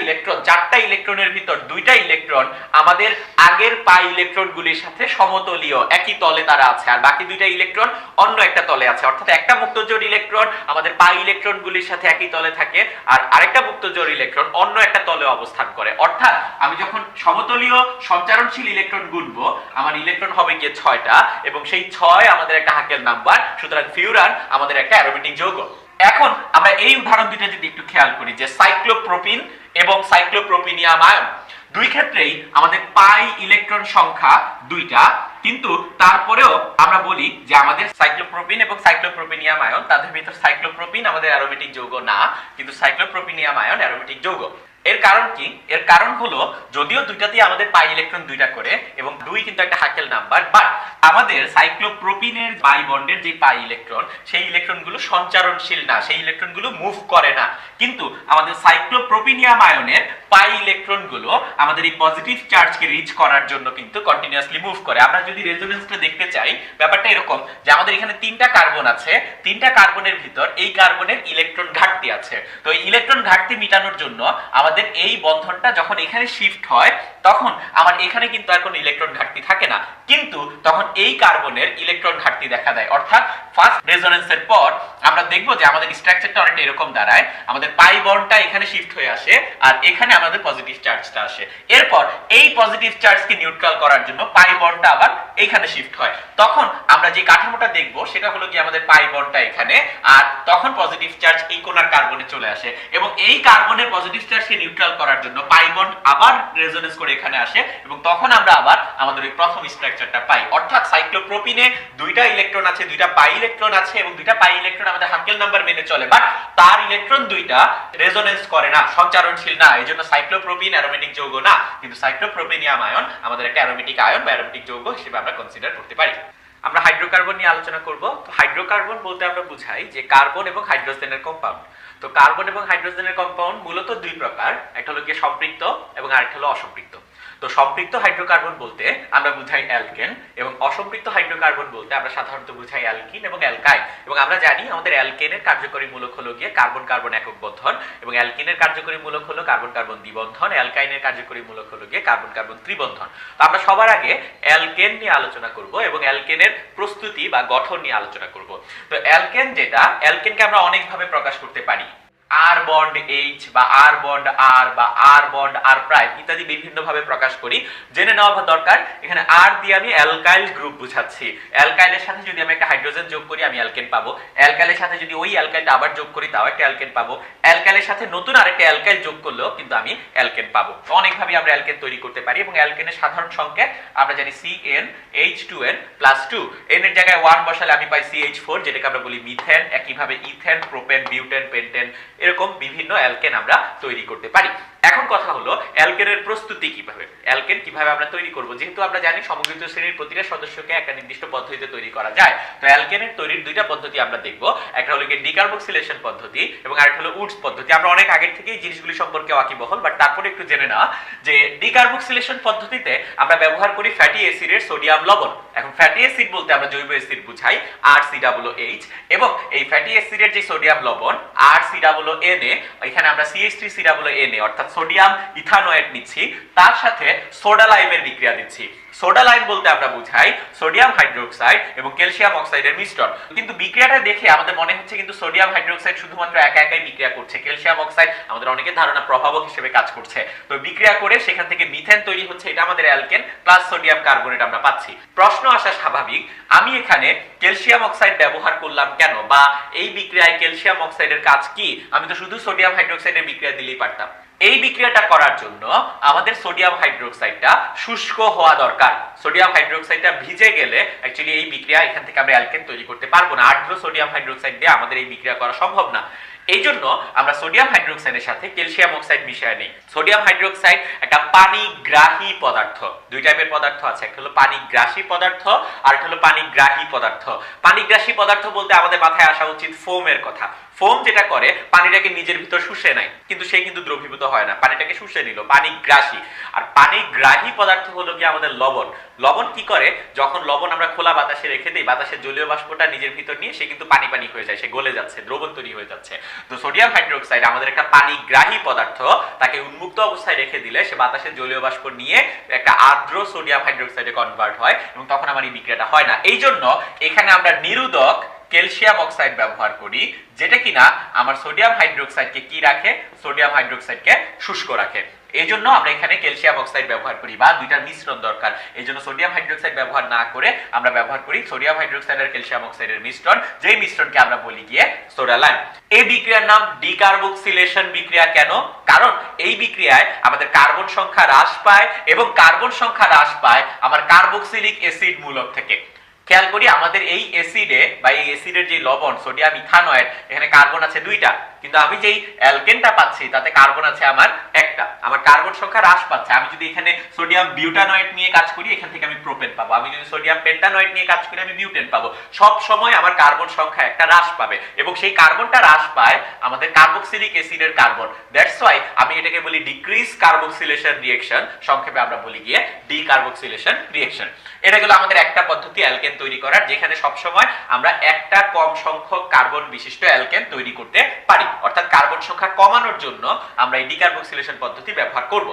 [SPEAKER 1] ইলেকট্রনের ভিতর 2টা ইলেকট্রন আমাদের আগের পাই ইলেকট্রনগুলির সাথে সমতলীয়, একই তলে তারা আছে, আর বাকি 2টা ইলেকট্রন অন্য একটা তলে আছে। অর্থাৎ একটা মুক্তজোড় ইলেকট্রন আমাদের পাই ইলেকট্রনগুলির সাথে একই তলে থাকে আর আরেকটা মুক্তজোড় ইলেকট্রন অন্য একটা তলে অবস্থান করে। অর্থাৎ আমি যখন সমতলীয় সঞ্চারণশীল ইলেকট্রন গুনবো আমার ইলেকট্রন হবে গিয়ে 6টা, এবং সেই 6 আমাদের একটা হাকেল নাম্বার। সুতরাং ফিউরান আমাদের একটা অ্যারোমেটিক যৌগ। এখন আমরা এই উদাহরণ দুইটা যদি একটু খেয়াল করি যে সাইক্লোপ্রোপিন এবং সাইক্লোপ্রোপিনিয়াম আয়ন, দুই ক্ষেত্রেই আমাদের পাই ইলেকট্রন সংখ্যা 2টা, কিন্তু তারপরেও আমরা বলি যে আমাদের সাইক্লোপ্রোপিন এবং সাইক্লোপ্রোপিনিয়াম আয়ন, তাদের ভিতর সাইক্লোপ্রোপিন আমাদের অ্যারোমেটিক যৌগ না, কিন্তু সাইক্লোপ্রোপিনিয়াম আয়ন অ্যারোমেটিক যৌগ। এর কারণ কি? এর কারণ হলো যদিও দুইটাতেই আমাদের পাই ইলেকট্রন 2টা করে এবং 2 কিন্তু একটা হাকেল নাম্বার, বাট আমাদের সাইক্লোপ্রোপিনের বাই বন্ডের যে পাই ইলেকট্রন সেই ইলেকট্রনগুলো সঞ্চারণশীল না, সেই ইলেকট্রনগুলো মুভ করে না। কিন্তু আমাদের সাইক্লোপ্রোপিনিয়াম আয়নের পাই ইলেকট্রনগুলো আমাদের এই পজিটিভ চার্জকে রিচ করার জন্য কিন্তু কন্টিনিউয়াসলি মুভ করে। আমরা যদি রেজোনেন্সটা দেখতে চাই ব্যাপারটা এরকম যে আমাদের এখানে 3টা কার্বন আছে, 3টা কার্বনের ভিতর এই কার্বনের ইলেকট্রন ঘাটতি আছে। তো এই ইলেকট্রন ঘাটতি মেটানোর জন্য আমাদের এই বন্ধনটা যখন এখানে শিফট হয় তখন আমার এখানে কিন্তু আর কোনো ইলেকট্রন ঘাটতি থাকে না, কিন্তু তখন এই কার্বনের ইলেকট্রন ঘাটতি দেখা দেয়। অর্থাৎ ফার্স্ট রেজোনেন্সের পর আমরা দেখব যে আমাদের স্ট্রাকচারটা অনেকটা এরকম দাঁড়ায়, আমাদের পাই বন্ডটা এখানে শিফট হয়ে আসে আর এখানে আমাদের পজিটিভ চার্জটা আসে। এরপর এই পজিটিভ চার্জকে নিউট্রাল করার জন্য পাই বন্ডটা আবার এইখানে শিফট হয়। তখন আমরা যে কাঠামোটা দেখব সেটা হলো কি আমাদের পাই বন্ডটা এখানে, আর তখন পজিটিভ চার্জ এই কোণার কার্বনে চলে আসে এবং এই কার্বনের পজিটিভ চার্জকে নিউট্রাল করার জন্য পাই বন্ড আবার রেজোনেন্স করে এখানে আসে এবং তখন আমরা আবার আমাদের এই প্রথম স্ট্রাকচারটা পাই। অর্থাৎ সাইক্লোপ্রোপিনে 2টা ইলেকট্রন আছে, 2টা পাই ইলেকট্রন আছে এবং 2টা পাই ইলেকট্রন আমাদের হাকেল নাম্বার মেনে চলে, বাট তার ইলেকট্রন 2টা রেজোনেন্স করে না, সঞ্চারণশীল না, এইজন্য সাইক্লোপ্রোপিন অ্যারোমেটিক যৌগ না। কিন্তু সাইক্লোপ্রোপিনিয়াম আয়ন আমাদের একটা অ্যারোমেটিক আয়ন বা অ্যারোমেটিক যৌগ হিসেবে আমরা কনসিডার করতে পারি। আমরা হাইড্রোকার্বন নিয়ে আলোচনা করব। তো হাইড্রোকার্বন বলতে আমরা বুঝাই যে কার্বন এবং হাইড্রোজেনের কম্পাউন্ড। তো কার্বন এবং হাইড্রোজেনের কম্পাউন্ড মূলত 2 প্রকার, একটা হলো গিয়ে সম্পৃক্ত এবং আরেকটা হলো অসম্পৃক্ত। তো সম্পৃক্ত হাইড্রোকার্বন বলতে আমরা বুঝাই অ্যালকেন এবং অসম্পৃক্ত হাইড্রোকার্বন বলতে আমরা সাধারণত বুঝাই অ্যালকিন এবং অ্যালকাইন। এবং আমরা জানি আমাদের অ্যালকেনের কার্যকরী মূলক হলো গিয়ে কার্বন কার্বন একক বন্ধন এবং অ্যালকিনের কার্যকরী মূলক হলো কার্বন কার্বন দ্বিবন্ধন, অ্যালকাইনের কার্যকরী মূলক হলো গিয়ে কার্বন কার্বন ত্রিবন্ধন। তো আমরা সবার আগে অ্যালকেন নিয়ে আলোচনা করব এবং অ্যালকেনের প্রস্তুতি বা গঠন নিয়ে আলোচনা করব। তো অ্যালকেন যেটা, অ্যালকেনকে আমরা অনেকভাবে প্রকাশ করতে পারি, আর বন্ড এইচ বা আর বন্ড আর বা আর বন্ড আর প্রাইম ইত্যাদি বিভিন্ন ভাবে প্রকাশ করি। জেনে নেওয়া দরকার এখানে আর দিয়ে আমি অ্যালকাইল গ্রুপ বুঝাচ্ছি। অ্যালকাইলের সাথে যদি আমি একটা হাইড্রোজেন যোগ করি আমি অ্যালকেন পাবো, অ্যালকাইলের সাথে যদি ওই অ্যালকাইলটা আবার যোগ করি তাও একটা অ্যালকেন পাবো, অ্যালকাইলের সাথে নতুন আরেকটা অ্যালকাইল যোগ করলেও কিন্তু আমি অ্যালকেন পাবো। অনেকভাবে আমরা অ্যালকেন তৈরি করতে পারি এবং অ্যালকেনের সাধারণ সংকেত আমরা জানি CnH2n+2, n এর জায়গায় 1 বসালে আমি পাই CH4 যেটাকে আমরা বলি মিথেন। একইভাবে ইথেন, প্রোপেন, বিউটেন, পেন্টেন এরকম বিভিন্ন অ্যালকেন আমরা তৈরি করতে পারি। এখন কথা হলো অ্যালকেনের প্রস্তুতি কিভাবে, অ্যালকেন কিভাবে আমরা তৈরি করব। যেহেতু আমরা জানি সমগ্রিত শ্রেণীর প্রতিটা সদস্যকে একটা নির্দিষ্ট পদ্ধতিতে তৈরি করা যায়, তো অ্যালকেনের তৈরির দুইটা পদ্ধতি আমরা দেখব। একটা হলো ডিকার্বক্সিলেশন পদ্ধতি এবং আরেকটা হলো উডস পদ্ধতি। আমরা অনেক আগে থেকেই জিনিসগুলি সম্পর্কে ওয়াকিবহল, বাট তারপরে একটু জেনে নেওয়া যে ডিকার্বক্সিলেশন পদ্ধতিতে আমরা ব্যবহার করি ফ্যাটি অ্যাসিডের সোডিয়াম লবণ। এখন ফ্যাটি অ্যাসিড বলতে আমরা জৈব অ্যাসিড বুঝাই RCOOH, এবং এই ফ্যাটি অ্যাসিডের যে সোডিয়াম লবণ RCOONA, এখানে আমরা CH3COONA অর্থাৎ সোডিয়াম ইথানয়েট নিচ্ছি, তার সাথে সোডা লাইমের বিক্রিয়া দিচ্ছি। সোডা লাইম বলতে আমরা বুঝাই সোডিয়াম হাইড্রোক্সাইড এবং ক্যালসিয়াম অক্সাইডের মিশ্রণ। কিন্তু বিক্রিয়াটা দেখে আমাদের মনে হচ্ছে কিন্তু সোডিয়াম হাইড্রোক্সাইড শুধুমাত্র একা একাই বিক্রিয়া করছে, ক্যালসিয়াম অক্সাইড আমাদের অনেকের ধারণা প্রভাবক হিসেবে কাজ করছে। তো বিক্রিয়া করে সেখান থেকে মিথেন তৈরি হচ্ছে, এটা আমাদের অ্যালকেন প্লাস সোডিয়াম কার্বনেট আমরা পাচ্ছি। প্রশ্ন আসা স্বাভাবিক, আমি এখানে ক্যালসিয়াম অক্সাইড ব্যবহার করলাম কেন, বা এই বিক্রিয়ায় ক্যালসিয়াম অক্সাইডের কাজ কি? আমি তো শুধু সোডিয়াম হাইড্রোক্সাইডের বিক্রিয়া দিলেই পারতাম। এই বিক্রিয়াটা করার জন্য আমাদের সোডিয়াম হাইড্রোক্সাইডটা শুষ্ক হওয়া দরকার। সোডিয়াম হাইড্রোক্সাইডটা ভিজে গেলে অ্যাকচুয়ালি এই বিক্রিয়া এখান থেকে আমরা অ্যালকেন তৈরি করতে পারবো না। আর্দ্র সোডিয়াম হাইড্রোক্সাইড দিয়ে আমাদের এই বিক্রিয়া করা সম্ভব না। এই জন্য আমরা সোডিয়াম হাইড্রোক্সাইডের সাথে ক্যালসিয়াম অক্সাইড মিশিয়ে নিই। সোডিয়াম হাইড্রোক্সাইড একটা পানিগ্রাহী পদার্থ। দুই টাইপের পদার্থ আছে, একটা হলো পানিগ্রাহী পদার্থ আর একটা হলো পানিগ্রাহী পদার্থ। পানিগ্রাহী পদার্থ বলতে আমাদের মাথায় আসা উচিত ফোমের কথা। ফোম যেটা করে পানিটাকে নিজের ভিতর শুষে নেয়, কিন্তু সে কিন্তু দ্রবীভূত হয় না, পানিটাকে শুষে নিল, পানিগ্রাহী। আর পানিগ্রাহী পদার্থ হলো কি আমাদের লবণ। লবণ কি করে, যখন লবণ আমরা খোলা বাতাসে রেখে দিই, বাতাসের জলীয় বাষ্পটা নিজের ভিতর নিয়ে সে কিন্তু পানি পানি হয়ে যায়, সে গলে যাচ্ছে, দ্রবণ তৈরি হয়ে যাচ্ছে। তো সোডিয়াম হাইড্রোক্সাইড আমাদের একটা পানিগ্রাহী পদার্থ, তাকে উন্মুক্ত অবস্থায় রেখে দিলে সে বাতাসের জলীয় বাষ্প নিয়ে একটা আর্দ্র সোডিয়াম হাইড্রোক্সাইডে কনভার্ট হয় এবং তখন আমার এই বিক্রিয়াটা হয় না। এই জন্য এখানে আমরা নিরোধক ক্যালসিয়াম অক্সাইড ব্যবহার করি, যেটা কিনা আমার সোডিয়াম হাইড্রোক্সাইডকে কি রাখে, সোডিয়াম হাইড্রোক্সাইডকে শুষ্ক রাখে। এই জন্য আমরা এখানে ক্যালসিয়াম অক্সাইড ব্যবহার করি, বা দুইটার মিশ্রণ দরকার। এই জন্য সোডিয়াম হাইড্রোক্সাইড ব্যবহার না করে আমরা ব্যবহার করি সোডিয়াম হাইড্রোক্সাইড আর ক্যালসিয়াম অক্সাইডের মিশ্রণ, যেই মিশ্রণকে আমরা বলি গিয়ে সোডা লাইম। এই বিক্রিয়ার নাম ডিকার্বক্সিলেশন বিক্রিয়া। কেন? কারণ এই বিক্রিয়ায় আমাদের কার্বন সংখ্যা হ্রাস পায় এবং কার্বন সংখ্যা হ্রাস পায় আমার কার্বক্সিলিক অ্যাসিড মূলক থেকে। খেয়াল করি আমাদের এই অ্যাসিডে বা এই অ্যাসিডের যে লবণ সোডিয়াম ইথানয়েড, এখানে কার্বন আছে দুইটা, কিন্তু আমি যেই অ্যালকেনটা পাচ্ছি তাতে কার্বন আছে আমার একটা। আমার কার্বন সংখ্যা হ্রাস পাচ্ছে। আমি যদি এখানে সোডিয়াম বিউটানয়েড নিয়ে কাজ করি এখান থেকে আমি প্রোপেন পাবো, আমি যদি সোডিয়াম পেন্টানয়েড নিয়ে কাজ করি আমি বিউটেন পাবো। সব সময় আমার কার্বন সংখ্যা একটা হ্রাস পাবে এবং সেই কার্বনটা হ্রাস পায় আমাদের কার্বক্সিলিক অ্যাসিডের কার্বন। দ্যাটস ওয়াই আমি এটাকে বলি ডিক্রিজ কার্বক্সিলেশন রিঅ্যাকশন, সংক্ষেপে আমরা বলি গিয়ে ডিকার্বক্সিলেশন রিঅ্যাকশন। এটা হলো আমাদের একটা পদ্ধতি অ্যালকেন তৈরি করার, যেখানে সবসময় আমরা একটা কম সংখ্যক কার্বন বিশিষ্ট অ্যালকেন তৈরি করতে পারি, অর্থাৎ কার্বন সংখ্যা কমানোর জন্য আমরা এই ডিকার্বক্সিলেশন পদ্ধতি ব্যবহার করব।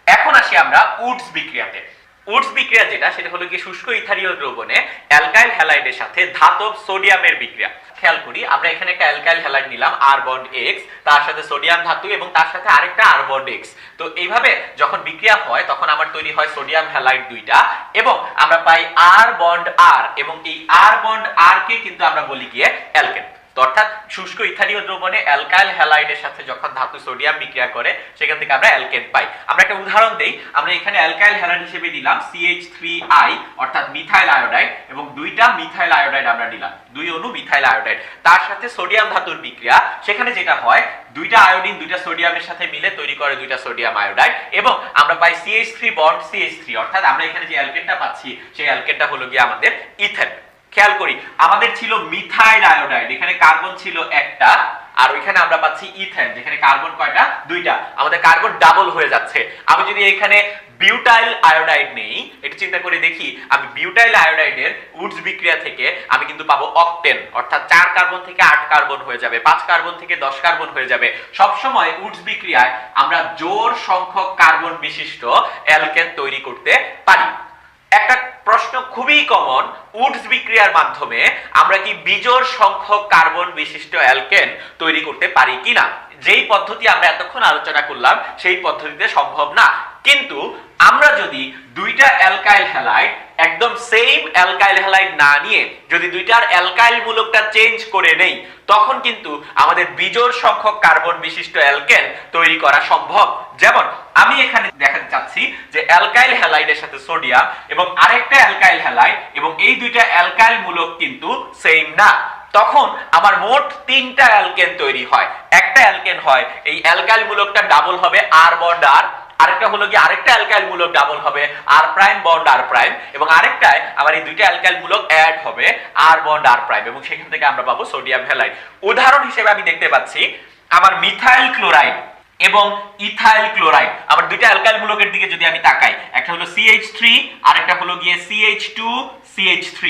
[SPEAKER 1] এখন আসি আমরা উডস বিক্রিয়াতে। উডস বিক্রিয়া যেটা, সেটা হলো কি শুষ্ক ইথানীয় দ্রবণে অ্যালকাইল হ্যালাইডের সাথে ধাতব সোডিয়ামের বিক্রিয়া। খেয়াল করি আমরা এখানে একটা অ্যালকাইল হ্যালাইড নিলাম আর বন্ড X, তার সাথে সোডিয়াম ধাতু এবং তার সাথে আরেকটা আর বন্ড X। তো এইভাবে যখন বিক্রিয়া হয় তখন আমার তৈরি হয় সোডিয়াম হ্যালাইড দুইটা এবং আমরা পাই আর বন্ড R, এবং এই আর বন্ড R কে কিন্তু আমরা বলি গিয়ে অ্যালকেন। অর্থাৎ শুষ্ক ইথানীয় দ্রবণে অ্যালকাইল হ্যালাইডের সাথে যখন ধাতু সোডিয়াম বিক্রিয়া করে সেখান থেকে আমরা অ্যালকেন পাই। আমরা একটা উদাহরণ দেই, আমরা এখানে অ্যালকাইল হ্যালাইড হিসেবে দিলাম CH3I অর্থাৎ মিথাইল আয়োডাইড, এবং দুইটা মিথাইল আয়োডাইড আমরা দিলাম, দুই অণু মিথাইল আয়োডাইড। তার সাথে সোডিয়াম ধাতুর বিক্রিয়া, সেখানে যেটা হয় দুইটা আয়োডিন দুইটা সোডিয়ামের সাথে মিলে তৈরি করে দুইটা সোডিয়াম আয়োডাইড, এবং আমরা পাই CH3 বন্ড CH3, অর্থাৎ আমরা এখানে যে অ্যালকেনটা পাচ্ছি সেই অ্যালকেনটা হলো গিয়ে আমাদের ইথেন। খেয়াল করি আমাদের ছিল মিথাইল আয়োডাইড, এখানে কার্বন ছিল একটা, আর ওইখানে আমরা পাচ্ছি ইথেন যেখানে কার্বন কয়টা, দুইটা। আমাদের কার্বন ডাবল হয়ে যাচ্ছে। আমি যদি এখানে বিউটাইল আয়োডাইড নেই, একটু চিন্তা করে দেখি, আমি বিউটাইল আয়োডাইডের উডস বিক্রিয়া থেকে আমি কিন্তু পাবো অকটেন, অর্থাৎ 4 কার্বন থেকে 8 কার্বন হয়ে যাবে, 5 কার্বন থেকে 10 কার্বন হয়ে যাবে। সবসময় উডস বিক্রিয়ায় আমরা জোড় সংখ্যক কার্বন বিশিষ্ট অ্যালকেন তৈরি করতে পারি। একটা প্রশ্ন খুবই কমন, উডস বিক্রিয়ার মাধ্যমে আমরা কি বিজোড় সংখ্যক কার্বন বিশিষ্ট অ্যালকেন তৈরি করতে পারি কিনা? যেই পদ্ধতি আমরা এতক্ষণ আলোচনা করলাম সেই পদ্ধতিতে সম্ভব না, কিন্তু আমরা যদি দুইটা অ্যালকাইল হ্যালাইড একদম সেম অ্যালকাইল হ্যালাইড না নিয়ে যদি দুইটার অ্যালকাইল মূলকটা চেঞ্জ করে নেই, তখন কিন্তু আমাদের বিজোড় সংখ্যক কার্বন বিশিষ্ট অ্যালকেন তৈরি করা সম্ভব। যেমন আমি এখানে দেখাতে চাচ্ছি যে অ্যালকাইল হ্যালাইডের সাথে সোডিয়াম এবং আরেকটা অ্যালকাইল হ্যালাইড, এবং এই দুইটা অ্যালকাইল মূলক কিন্তু সেম না, তখন আমার মোট 3টা অ্যালকেন তৈরি হয়। একটা অ্যালকেন হয়, এই অ্যালকাইল মূলকটা ডাবল হবে আর বন্ড আর, আরেকটা হলো কি আরেকটা অ্যালকাইল মূলক ডাবল হবে আর প্রাইম বন্ড আর প্রাইম, এবং আরেকটায় আবার এই দুইটা অ্যালকাইল মূলক অ্যাড হবে আর বন্ড আর প্রাইম, এবং সেখান থেকে আমরা পাবো সোডিয়াম হ্যালাইড। উদাহরণ হিসেবে আমি দেখতে পাচ্ছি আমার মিথাইল ক্লোরাইড এবং ইথাইল ক্লোরাইড, আমার দুইটা অ্যালকাইল মূলকের দিকে যদি আমি তাকাই, একটা হলো CH3 আরেকটা হলো গিয়ে CH2CH3,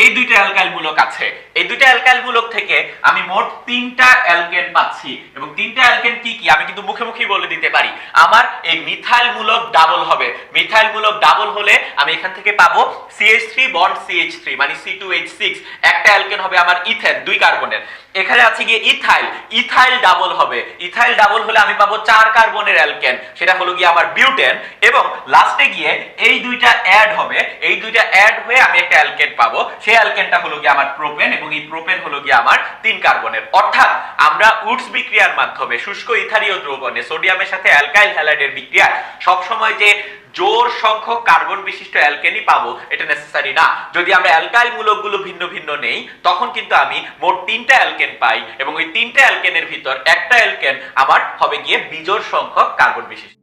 [SPEAKER 1] এই দুইটা অ্যালকাইল মূলক আছে। এই দুইটা অ্যালকাইল মূলক থেকে আমি মোট 3টা অ্যালকেন পাচ্ছি, এবং 3টা অ্যালকেন কি কি আমি কিন্তু মুখে মুখেই বলে দিতে পারি। আমার এই মিথাইল মূলক ডাবল হবে, মিথাইল মূলক ডাবল হলে আমি এখান থেকে পাবো CH3 বন্ড CH3 মানে C2H6, একটা অ্যালকেন হবে আমার ইথেন 2 কার্বনের। এখানে আছে গিয়ে ইথাইল, ইথাইল ডাবল হবে, ইথাইল ডাবল হলে আমি পাবো 4 কার্বনের অ্যালকেন, সেটা হলো গিয়ে আমার বিউটেন, এবং লাস্টে গিয়ে এই দুইটা অ্যাড হবে, এই দুইটা অ্যাড হয়ে আমি একটা অ্যালকেন পাবো, সেই অ্যালকেনটা হলো গিয়ে আমার প্রোপেন, এবং এই প্রোপেন হলো গিয়ে আমার 3 কার্বনের। অর্থাৎ আমরা উডস বিক্রিয়ার মাধ্যমে শুষ্ক ইথারীয় দ্রবণে সোডিয়ামের সাথে অ্যালকাইল হ্যালাইডের বিক্রিয়ায় সবসময় যে জোড় সংখ্যক কার্বন বিশিষ্ট অ্যালকেনই পাবো এটা নেসেসারি না। যদি আমরা অ্যালকাইল মূলকগুলো ভিন্ন ভিন্ন নেই, তখন কিন্তু আমি মোট 3টা অ্যালকেন পাই, এবং ওই 3টা অ্যালকেনের ভিতর একটা অ্যালকেন আমার হবে গিয়ে বিজোড় সংখ্যক কার্বন বিশিষ্ট।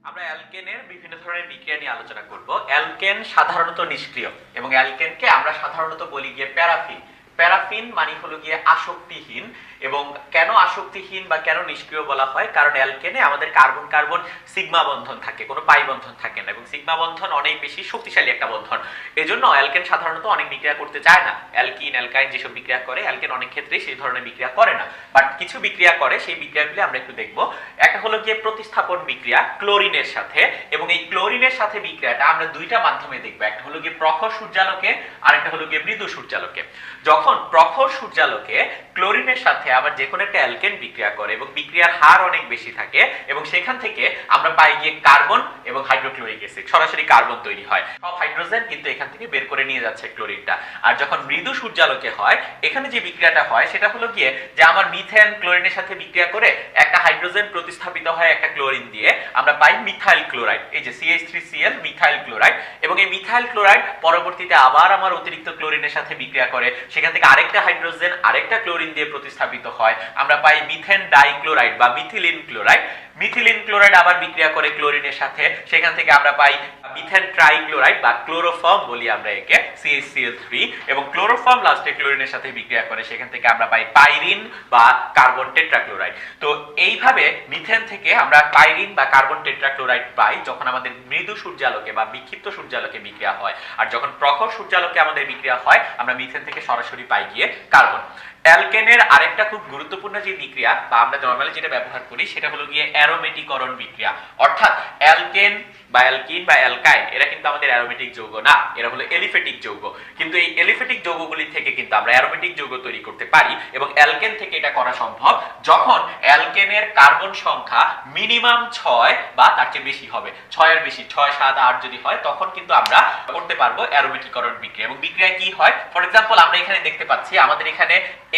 [SPEAKER 1] আমরা অ্যালকেনের বিভিন্ন ধরনের বিক্রিয়া নিয়ে আলোচনা করব। অ্যালকেন সাধারণত নিষ্ক্রিয়, এবং অ্যালকেনকে আমরা সাধারণত বলি গিয়ে প্যারাফিন। প্যারাফিন মানে হলো গিয়ে আসক্তিহীন, এবং কেন আসক্তিহীন বা কেন নিষ্ক্রিয় বলা হয়, কারণ অ্যালকেনে আমাদের কার্বন কার্বন সিগমা বন্ধন থাকে, কোনো পাই বন্ধন থাকে না, এবং সিগমা বন্ধন অনেক বেশি শক্তিশালী একটা বন্ধন। এজন্য অ্যালকেন সাধারণত অনেক বিক্রিয়া করতে চায় না। অ্যালকিন অ্যালকাইন যেসব বিক্রিয়া করে, অ্যালকেন অনেক ক্ষেত্রেই সেই ধরনের বিক্রিয়া করে না, বাট কিছু বিক্রিয়া করে, সেই বিক্রিয়াগুলি আমরা একটু দেখব। একটা হলো গিয়ে প্রতিস্থাপন বিক্রিয়া ক্লোরিনের সাথে, এবং এই ক্লোরিনের সাথে বিক্রিয়াটা আমরা দুইটা মাধ্যমে দেখব, একটা হলো গিয়ে প্রখর সূর্যালোকে, আর একটা হলো গিয়ে মৃদু সূর্যালোকে। যখন প্রখর সূর্যালোকে ক্লোরিনের সাথে আবার যে কোনো একটা অ্যালকেন বিক্রিয়া করে এবং বিক্রিয়ার হার অনেক বেশি থাকে, এবং সেখান থেকে আমরা পাই গিয়ে কার্বন এবং হাইড্রোক্লোরিক অ্যাসিড, সরাসরি কার্বন তৈরি হয়, সব হাইড্রোজেন কিন্তু এখান থেকে বের করে নিয়ে যাচ্ছে ক্লোরিনটা। আর যখন মৃদু সূর্যালোকে হয়, এখানে যে বিক্রিয়াটা হয় সেটা হলো গিয়ে যে আমার মিথেন ক্লোরিনের সাথে বিক্রিয়া করে একটা হাইড্রোজেন প্রতিস্থাপিত হয় একটা ক্লোরিন দিয়ে, আমরা পাই মিথাইল ক্লোরাইড, এই যে CH3Cl মিথাইল ক্লোরাইড, এবং এই মিথাইল ক্লোরাইড পরবর্তীতে আবার আমার অতিরিক্ত ক্লোরিনের সাথে বিক্রিয়া করে, সেখান থেকে আরেকটা হাইড্রোজেন আরেকটা ক্লোরিন দিয়ে প্রতিস্থাপিত হয়, আমরা পাই মিথেন ডাইক্লোরাইড বা মিথিলিন ক্লোরাইড। মিথিলিন ক্লোরাইড আবার বিক্রিয়া করে ক্লোরিনের সাথে, সেখান থেকে আমরা পাই মিথেন ট্রাইক্লোরাইড বা ক্লোরোফর্ম বলি আমরা একে, CHCl3, এবং ক্লোরোফর্ম লাস্টে ক্লোরিনের সাথে বিক্রিয়া করে, সেখান থেকে আমরা পাই পাইরিন বা কার্বন টেট্রাক্লোরাইড। তো এইভাবে মিথেন থেকে আমরা পাইরিন বা কার্বন টেট্রাক্লোরাইড পাই যখন আমাদের মৃদু সূর্যালোকে বা বিক্ষিপ্ত সূর্যালোকে বিক্রিয়া হয়, আর যখন প্রখর সূর্যালোকে আমাদের বিক্রিয়া হয় আমরা মিথেন থেকে সরাসরি পাই গিয়ে কার্বন। অ্যালকেনের আরেকটা খুব গুরুত্বপূর্ণ যে বিক্রিয়া বা আমরা নরমালি যেটা ব্যবহার করি সেটা হলো গিয়ে অ্যারোমেটিকরণ বিক্রিয়া। অর্থাৎ অ্যালকেন বা অ্যালকিন বা অ্যালকাইন এরা কিন্তু আমাদের অ্যারোমেটিক যৌগ না, এরা হলো এলিফেটিক যৌগ, কিন্তু এই এলিফেটিক যৌগগুলি থেকে কিন্তু আমরা অ্যারোমেটিক যৌগ তৈরি করতে পারি, এবং অ্যালকেন থেকে এটা করা সম্ভব যখন অ্যালকেনের কার্বন সংখ্যা মিনিমাম 6 বা তার চেয়ে বেশি হবে, 6 এর বেশি, 6, 7, 8 যদি হয়, তখন কিন্তু আমরা করতে পারবো অ্যারোমেটিকরণ বিক্রিয়া। এবং বিক্রিয়া কি হয়, ফর এক্সাম্পল আমরা এখানে দেখতে পাচ্ছি আমাদের এখানে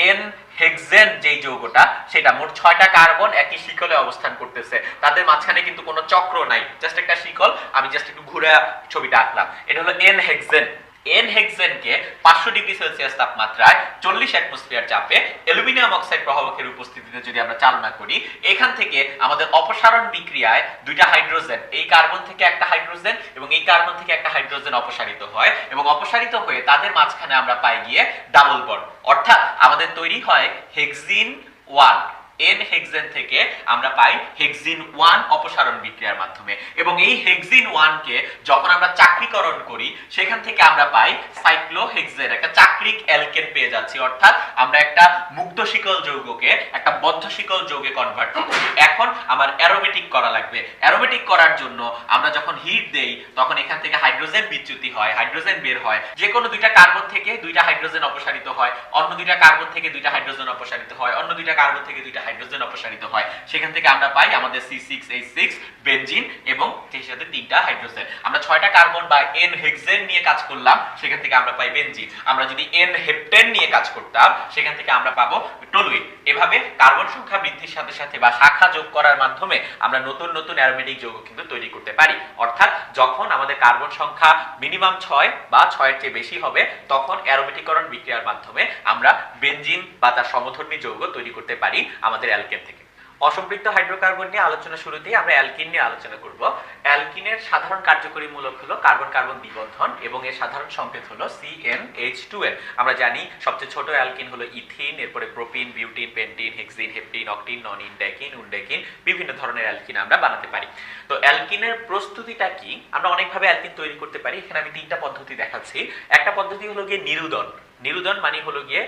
[SPEAKER 1] এন হেক্সেন যেই যৌগটা, সেটা মোট 6টা কার্বন একই শিকলে অবস্থান করতেছে, তাদের মাঝখানে কিন্তু কোনো চক্র নাই, জাস্ট একটা শিকল, আমি জাস্ট একটু ঘুরে ছবিটা আঁকলাম, এটা হলো এন হেক্সেন। এন হেক্সেনকে 500 ডিগ্রি সেলসিয়াস তাপমাত্রায় 40 অ্যাটমসফিয়ার চাপে অ্যালুমিনিয়াম অক্সাইড প্রভাবকের উপস্থিতিতে যদি আমরা চালনা করি, এখান থেকে আমাদের অপসারণ বিক্রিয়ায় দুইটা হাইড্রোজেন, এই কার্বন থেকে একটা হাইড্রোজেন এবং এই কার্বন থেকে একটা হাইড্রোজেন অপসারিত হয়, এবং অপসারিত হয়ে তাদের মাঝখানে আমরা পাই গিয়ে ডাবল বন্ড, অর্থাৎ আমাদের তৈরি হয় হেক্সিন 1, এন হেক্সেন থেকে আমরা পাই হেক্সিন 1 অপসারণ বিক্রিয়ার মাধ্যমে, এবং এই হেক্সিন 1 কে যখন আমরা চাকরিকরণ করি সেখান থেকে আমরা পাই সাইক্লোহেক্সেন, একটা চাকরিক অ্যালকেন পেয়ে যাচ্ছি। অর্থাৎ আমরা একটা মুক্ত শিকল যৌগকে একটা বদ্ধ শিকল যৌগে কনভার্ট করছি। এখন আমার অ্যারোমেটিক করা লাগবে। অ্যারোমেটিক করার জন্য আমরা যখন হিট দেই তখন এখান থেকে হাইড্রোজেন বিচ্যুতি হয়, হাইড্রোজেন বের হয়। যে কোনো দুইটা কার্বন থেকে দুইটা হাইড্রোজেন অপসারিত হয়, অন্য দুইটা কার্বন থেকে দুইটা হাইড্রোজেন অপসারিত হয়, অন্য দুইটা কার্বন থেকে দুইটা হাইড্রোজেন অপসারিত হয়। সেখান থেকে আমরা পাই আমাদের C6H6 বেনজিন এবং সেই সাথে তিনটা হাইড্রোজেন। আমরা 6টা কার্বন বা এন হেক্সেন নিয়ে কাজ করলাম, সেখান থেকে আমরা পাই বেনজিন। আমরা যদি এন হেপ্টেন নিয়ে কাজ করতাম সেখান থেকে আমরা পাবো টলুইন। এভাবে কার্বন সংখ্যা বৃদ্ধির সাথে সাথে বা শাখা যোগ করার মাধ্যমে আমরা নতুন নতুন অ্যারোমেটিক যৌগ কিন্তু তৈরি করতে পারি। অর্থাৎ যখন আমাদের কার্বন সংখ্যা মিনিমাম 6 বা 6 এর চেয়ে বেশি হবে তখন অ্যারোমেটিকরণ বিক্রিয়ার মাধ্যমে আমরা বেনজিন বা তার সমধর্মী যৌগ তৈরি করতে পারি আমাদের অ্যালকেন থেকে। অসম্পৃক্ত হাইড্রোকার্বন নিয়ে আলোচনা শুরুতেই আমরা অ্যালকিন নিয়ে আলোচনা করব। অ্যালকিনের সাধারণ কার্যকরী মূলক হলো কার্বন কার্বন দ্বিবন্ধন এবং এর সাধারণ সংকেত হলো CnH2n। আমরা জানি সবচেয়ে ছোট অ্যালকিন হলো ইথিন, এরপরে propene, butene, pentene, hexene, heptene, octene, nonene, decene, undecene, বিভিন্ন ধরনের অ্যালকিন আমরা বানাতে পারি। তো অ্যালকিনের প্রস্তুতিটা কি? আমরা অনেকভাবে অ্যালকিন তৈরি করতে পারি। এখানে আমি তিনটা পদ্ধতি দেখাচ্ছি। একটা পদ্ধতি হলো গিয়ে নিরুদন। নিরুদন মানে হলো গিয়ে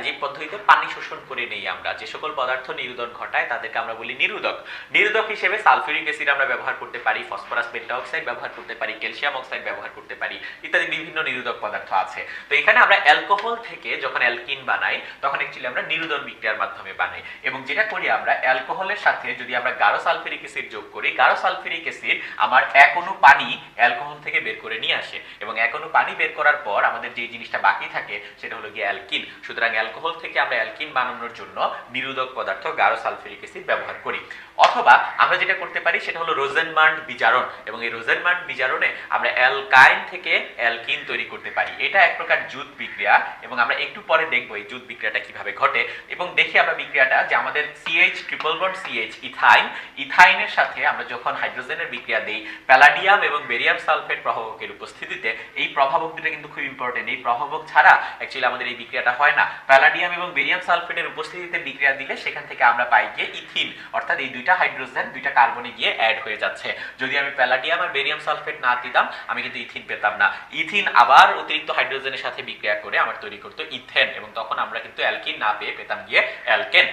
[SPEAKER 1] যে পদ্ধতিতে পানি শোষণ করে নেই আমরা, যে সকল পদার্থ নিরুদন ঘটায় তাদেরকে আমরা বলি নিরুদক। নিরুদক হিসেবে সালফিউরিক অ্যাসিড আমরা ব্যবহার করতে পারি, ফসফরাস পেন্টাঅক্সাইড ব্যবহার করতে পারি, ক্যালসিয়াম অক্সাইড ব্যবহার করতে পারি, ইত্যাদি বিভিন্ন নিরুদক পদার্থ আছে। তো এখানে আমরা অ্যালকোহল থেকে যখন অ্যালকিন বানাই তখন অ্যাকচুয়ালি আমরা নিরুদন বিক্রিয়ার মাধ্যমে বানাই। এবং যেটা করি আমরা অ্যালকোহলের সাথে যদি আমরা গাঢ় সালফিউরিক অ্যাসিড যোগ করি, গাঢ় সালফিউরিক অ্যাসিড আমার 1 অণু পানি অ্যালকোহল থেকে বের করে নিয়ে আসে, এবং 1 অণু পানি বের করার পর আমাদের যে জিনিসটা বাকি থাকে সেটা হলো গিয়ে অ্যালকিন। সুতরাং অ্যালকোহল থেকে আমরা অ্যালকিন বানানোর জন্য নিরোধক পদার্থ গাঢ় সালফিউরিক অ্যাসিড ব্যবহার করি। অথবা আমরা যেটা করতে পারি সেটা হলো রোজেনমান্ড বিজারণ, এবং এই রোজেনমান্ড বিজারণে আমরা অ্যালকাইন থেকে অ্যালকিন তৈরি করতে পারি। এটা এক প্রকার জুত বিক্রিয়া, এবং আমরা একটু পরে দেখব এই জুত বিক্রিয়াটা কিভাবে ঘটে। এবং দেখি আমরা বিক্রিয়াটা যে আমাদের CH triple bond CH ethyne, ইথাইনের সাথে আমরা যখন হাইড্রোজেনের বিক্রিয়া দেই প্যালাডিয়াম এবং বেরিয়াম সালফেট প্রভাবকের উপস্থিতিতে, এই প্রভাবক দুটো কিন্তু খুব ইম্পর্টেন্ট। এই প্রভাবক ছাড়া অ্যাকচুয়ালি আমাদের এই বিক্রিয়াটা হয় না। প্যালাডিয়াম এবং বেরিয়াম সালফেটের উপস্থিতিতে বিক্রিয়া দিলে সেখান থেকে আমরা পাই গিয়ে ইথিন, অর্থাৎ এই দুইটা হাইড্রোজেন দুইটা কার্বনে গিয়ে অ্যাড হয়ে যাচ্ছে। যদি আমি প্যালাডিয়াম আর বেরিয়াম সালফেট না দিতাম আমি কিন্তু ইথিন পেতাম না। ইথিন আবার অতিরিক্ত হাইড্রোজেনের সাথে বিক্রিয়া করে আমার তৈরি করতো ইথেন, এবং তখন আমরা কিন্তু অ্যালকিন না পেয়ে পেতাম গিয়ে অ্যালকেন।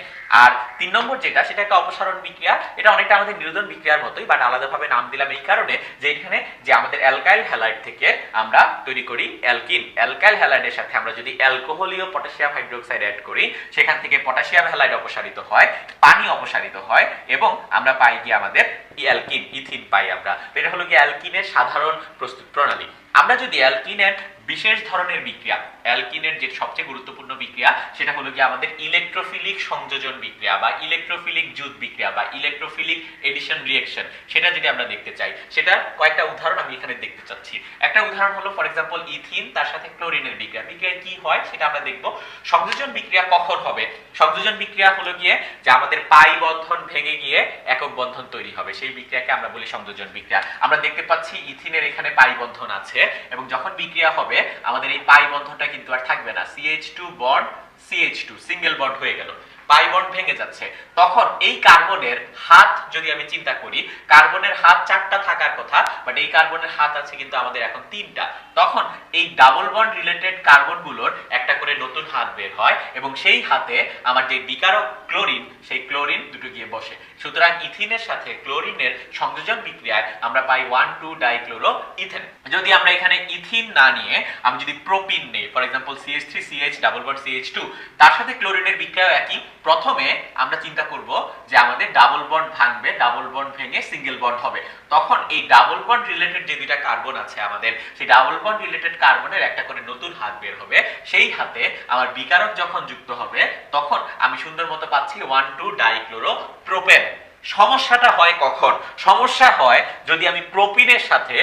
[SPEAKER 1] আর 3 নম্বর যেটা, সেটা একটা অপসারণ বিক্রিয়া। এটা অনেকটা আমাদের নিরোধন বিক্রিয়ার মতোই, বাট আলাদাভাবে নাম দিলাম এই কারণে যে এখানে যে আমাদের অ্যালকাইল হ্যালাইড থেকে আমরা তৈরি করি অ্যালকিন। অ্যালকাইল হ্যালাইডের সাথে আমরা যদি অ্যালকোহলীয় পটাশিয়াম হাইড্রোক্সাইড অ্যাড করি সেখান থেকে পটাশিয়াম হ্যালাইড অপসারিত হয়, পানি অপসারিত হয়, এবং আমরা পাই গিয়ে আমাদের অ্যালকিন, ইথিন পাই আমরা। এটা হলো কি অ্যালকিনের সাধারণ প্রস্তুত প্রণালী। আমরা যদি অ্যালকিনের বিশেষ ধরনের বিক্রিয়া, অ্যালকিনের যে সবচেয়ে গুরুত্বপূর্ণ বিক্রিয়া সেটা হলো কি আমাদের ইলেকট্রোফিলিক সংযোজন বিক্রিয়া বা ইলেকট্রোফিলিক জুত বিক্রিয়া বা ইলেকট্রোফিলিক এডিশন রিঅ্যাকশন, সেটা যদি আমরা দেখতে চাই সেটা কয়েকটা উদাহরণ আমি এখানে দেখতে চাচ্ছি। একটা উদাহরণ হলো ফর এক্সাম্পল ইথিন তার সাথে ক্লোরিনের বিক্রিয়া। বিক্রিয়া কি হয় সেটা আমরা দেখব। সংযোজন বিক্রিয়া কখন হবে? সংযোজন বিক্রিয়া হলো গিয়ে যে আমাদের পাই বন্ধন ভেঙে গিয়ে একক বন্ধন তৈরি হবে, সেই বিক্রিয়াকে আমরা বলি সংযোজন বিক্রিয়া। আমরা দেখতে পাচ্ছি ইথিনের এখানে পাই বন্ধন আছে, এবং যখন বিক্রিয়া হবে আমাদের এই পাই বন্ধনটা কিন্তু আর থাকবে না, CH2 bond CH2 single bond হয়ে গেল, পাই বন্ড ভেঙে যাচ্ছে। তখন এই কার্বনের হাত যদি আমি চিন্তা করি, কার্বনের হাত 4টা থাকার কথা, বাট এই কার্বনের হাত আছে কিন্তু আমাদের এখন 3টা। তখন এই ডাবল বন্ড রিলেটেড কার্বনগুলোর একটা করে নতুন হাত বের হয়, এবং সেই হাতে আমার যে বিকারক ক্লোরিন, সেই ক্লোরিন দুটো গিয়ে বসে। সুতরাং ইথিনের সাথে ক্লোরিনের সংযোজন বিক্রিয়ায় আমরা পাই 1,2-ডাইক্লোরো ইথেন। যদি আমরা এখানে ইথিন না নিয়ে আমি যদি প্রোপিন নেই, for example CH3CH double bond CH2, তার সাথে ক্লোরিনের বিক্রিয়া একই। প্রথমে আমরা চিন্তা করব যে আমাদের ডাবল বন্ড ভাঙবে, ডাবল বন্ড ভেঙে সিঙ্গেল বন্ড হবে। তখন এই ডাবল বন্ড রিলেটেড যে দুইটা কার্বন আছে আমাদের, সেই ডাবল বন্ড রিলেটেড কার্বনের একটা করে নতুন হাত বের হবে। সেই হাতে আমার বিকারক যখন যুক্ত হবে তখন আমি সুন্দর মতো পাচ্ছি 1,2-ডাইক্লোরো প্রোপেন। সমস্যাটা হয় কখন? সমস্যা হয় যদি আমি প্রোপিনের সাথে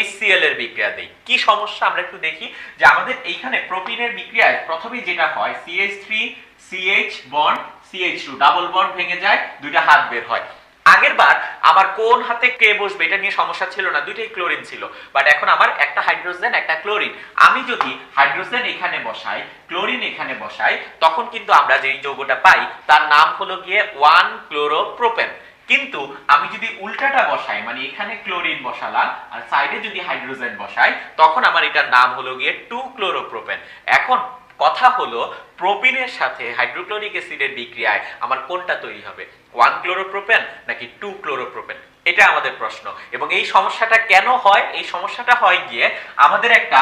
[SPEAKER 1] HCl এর বিক্রিয়া দেই। কি সমস্যা আমরা একটু দেখি। যে আমাদের এইখানে প্রোপিনের বিক্রিয়ায় প্রথমেই যেটা হয় CH3CH bond CH2 double bond ভেঙে যায়, দুইটা হাত বের হয়। আগের বার আমার কোন হাতে কে বসবে এটা নিয়ে সমস্যা ছিল না, দুইটাই ক্লোরিন ছিল। বাট এখন আমার একটা হাইড্রোজেন একটা ক্লোরিন, আমি যদি হাইড্রোজেন এখানে বসাই ক্লোরিন এখানে বসাই তখন কিন্তু আমরা যেই যৌগটা পাই তার নাম হলো গিয়ে 1 ক্লোরোপ্রোপেন। কিন্তু আমি যদি উল্টাটা বসাই মানে এখানে ক্লোরিন বসালাম আর সাইডে যদি হাইড্রোজেন বসাই তখন আমার এটার নাম হলো গিয়ে 2 ক্লোরোপ্রোপেন। এখন কথা হলো প্রোপিনের সাথে হাইড্রোক্লোরিক অ্যাসিডের বিক্রিয়ায় আমার কোনটা তৈরি হবে, 1 ক্লোরোপ্রোপেন নাকি 2 ক্লোরোপ্রোপেন? এটা আমাদের প্রশ্ন। এবং এই সমস্যাটা কেন হয়? এই সমস্যাটা হয় গিয়ে আমাদের একটা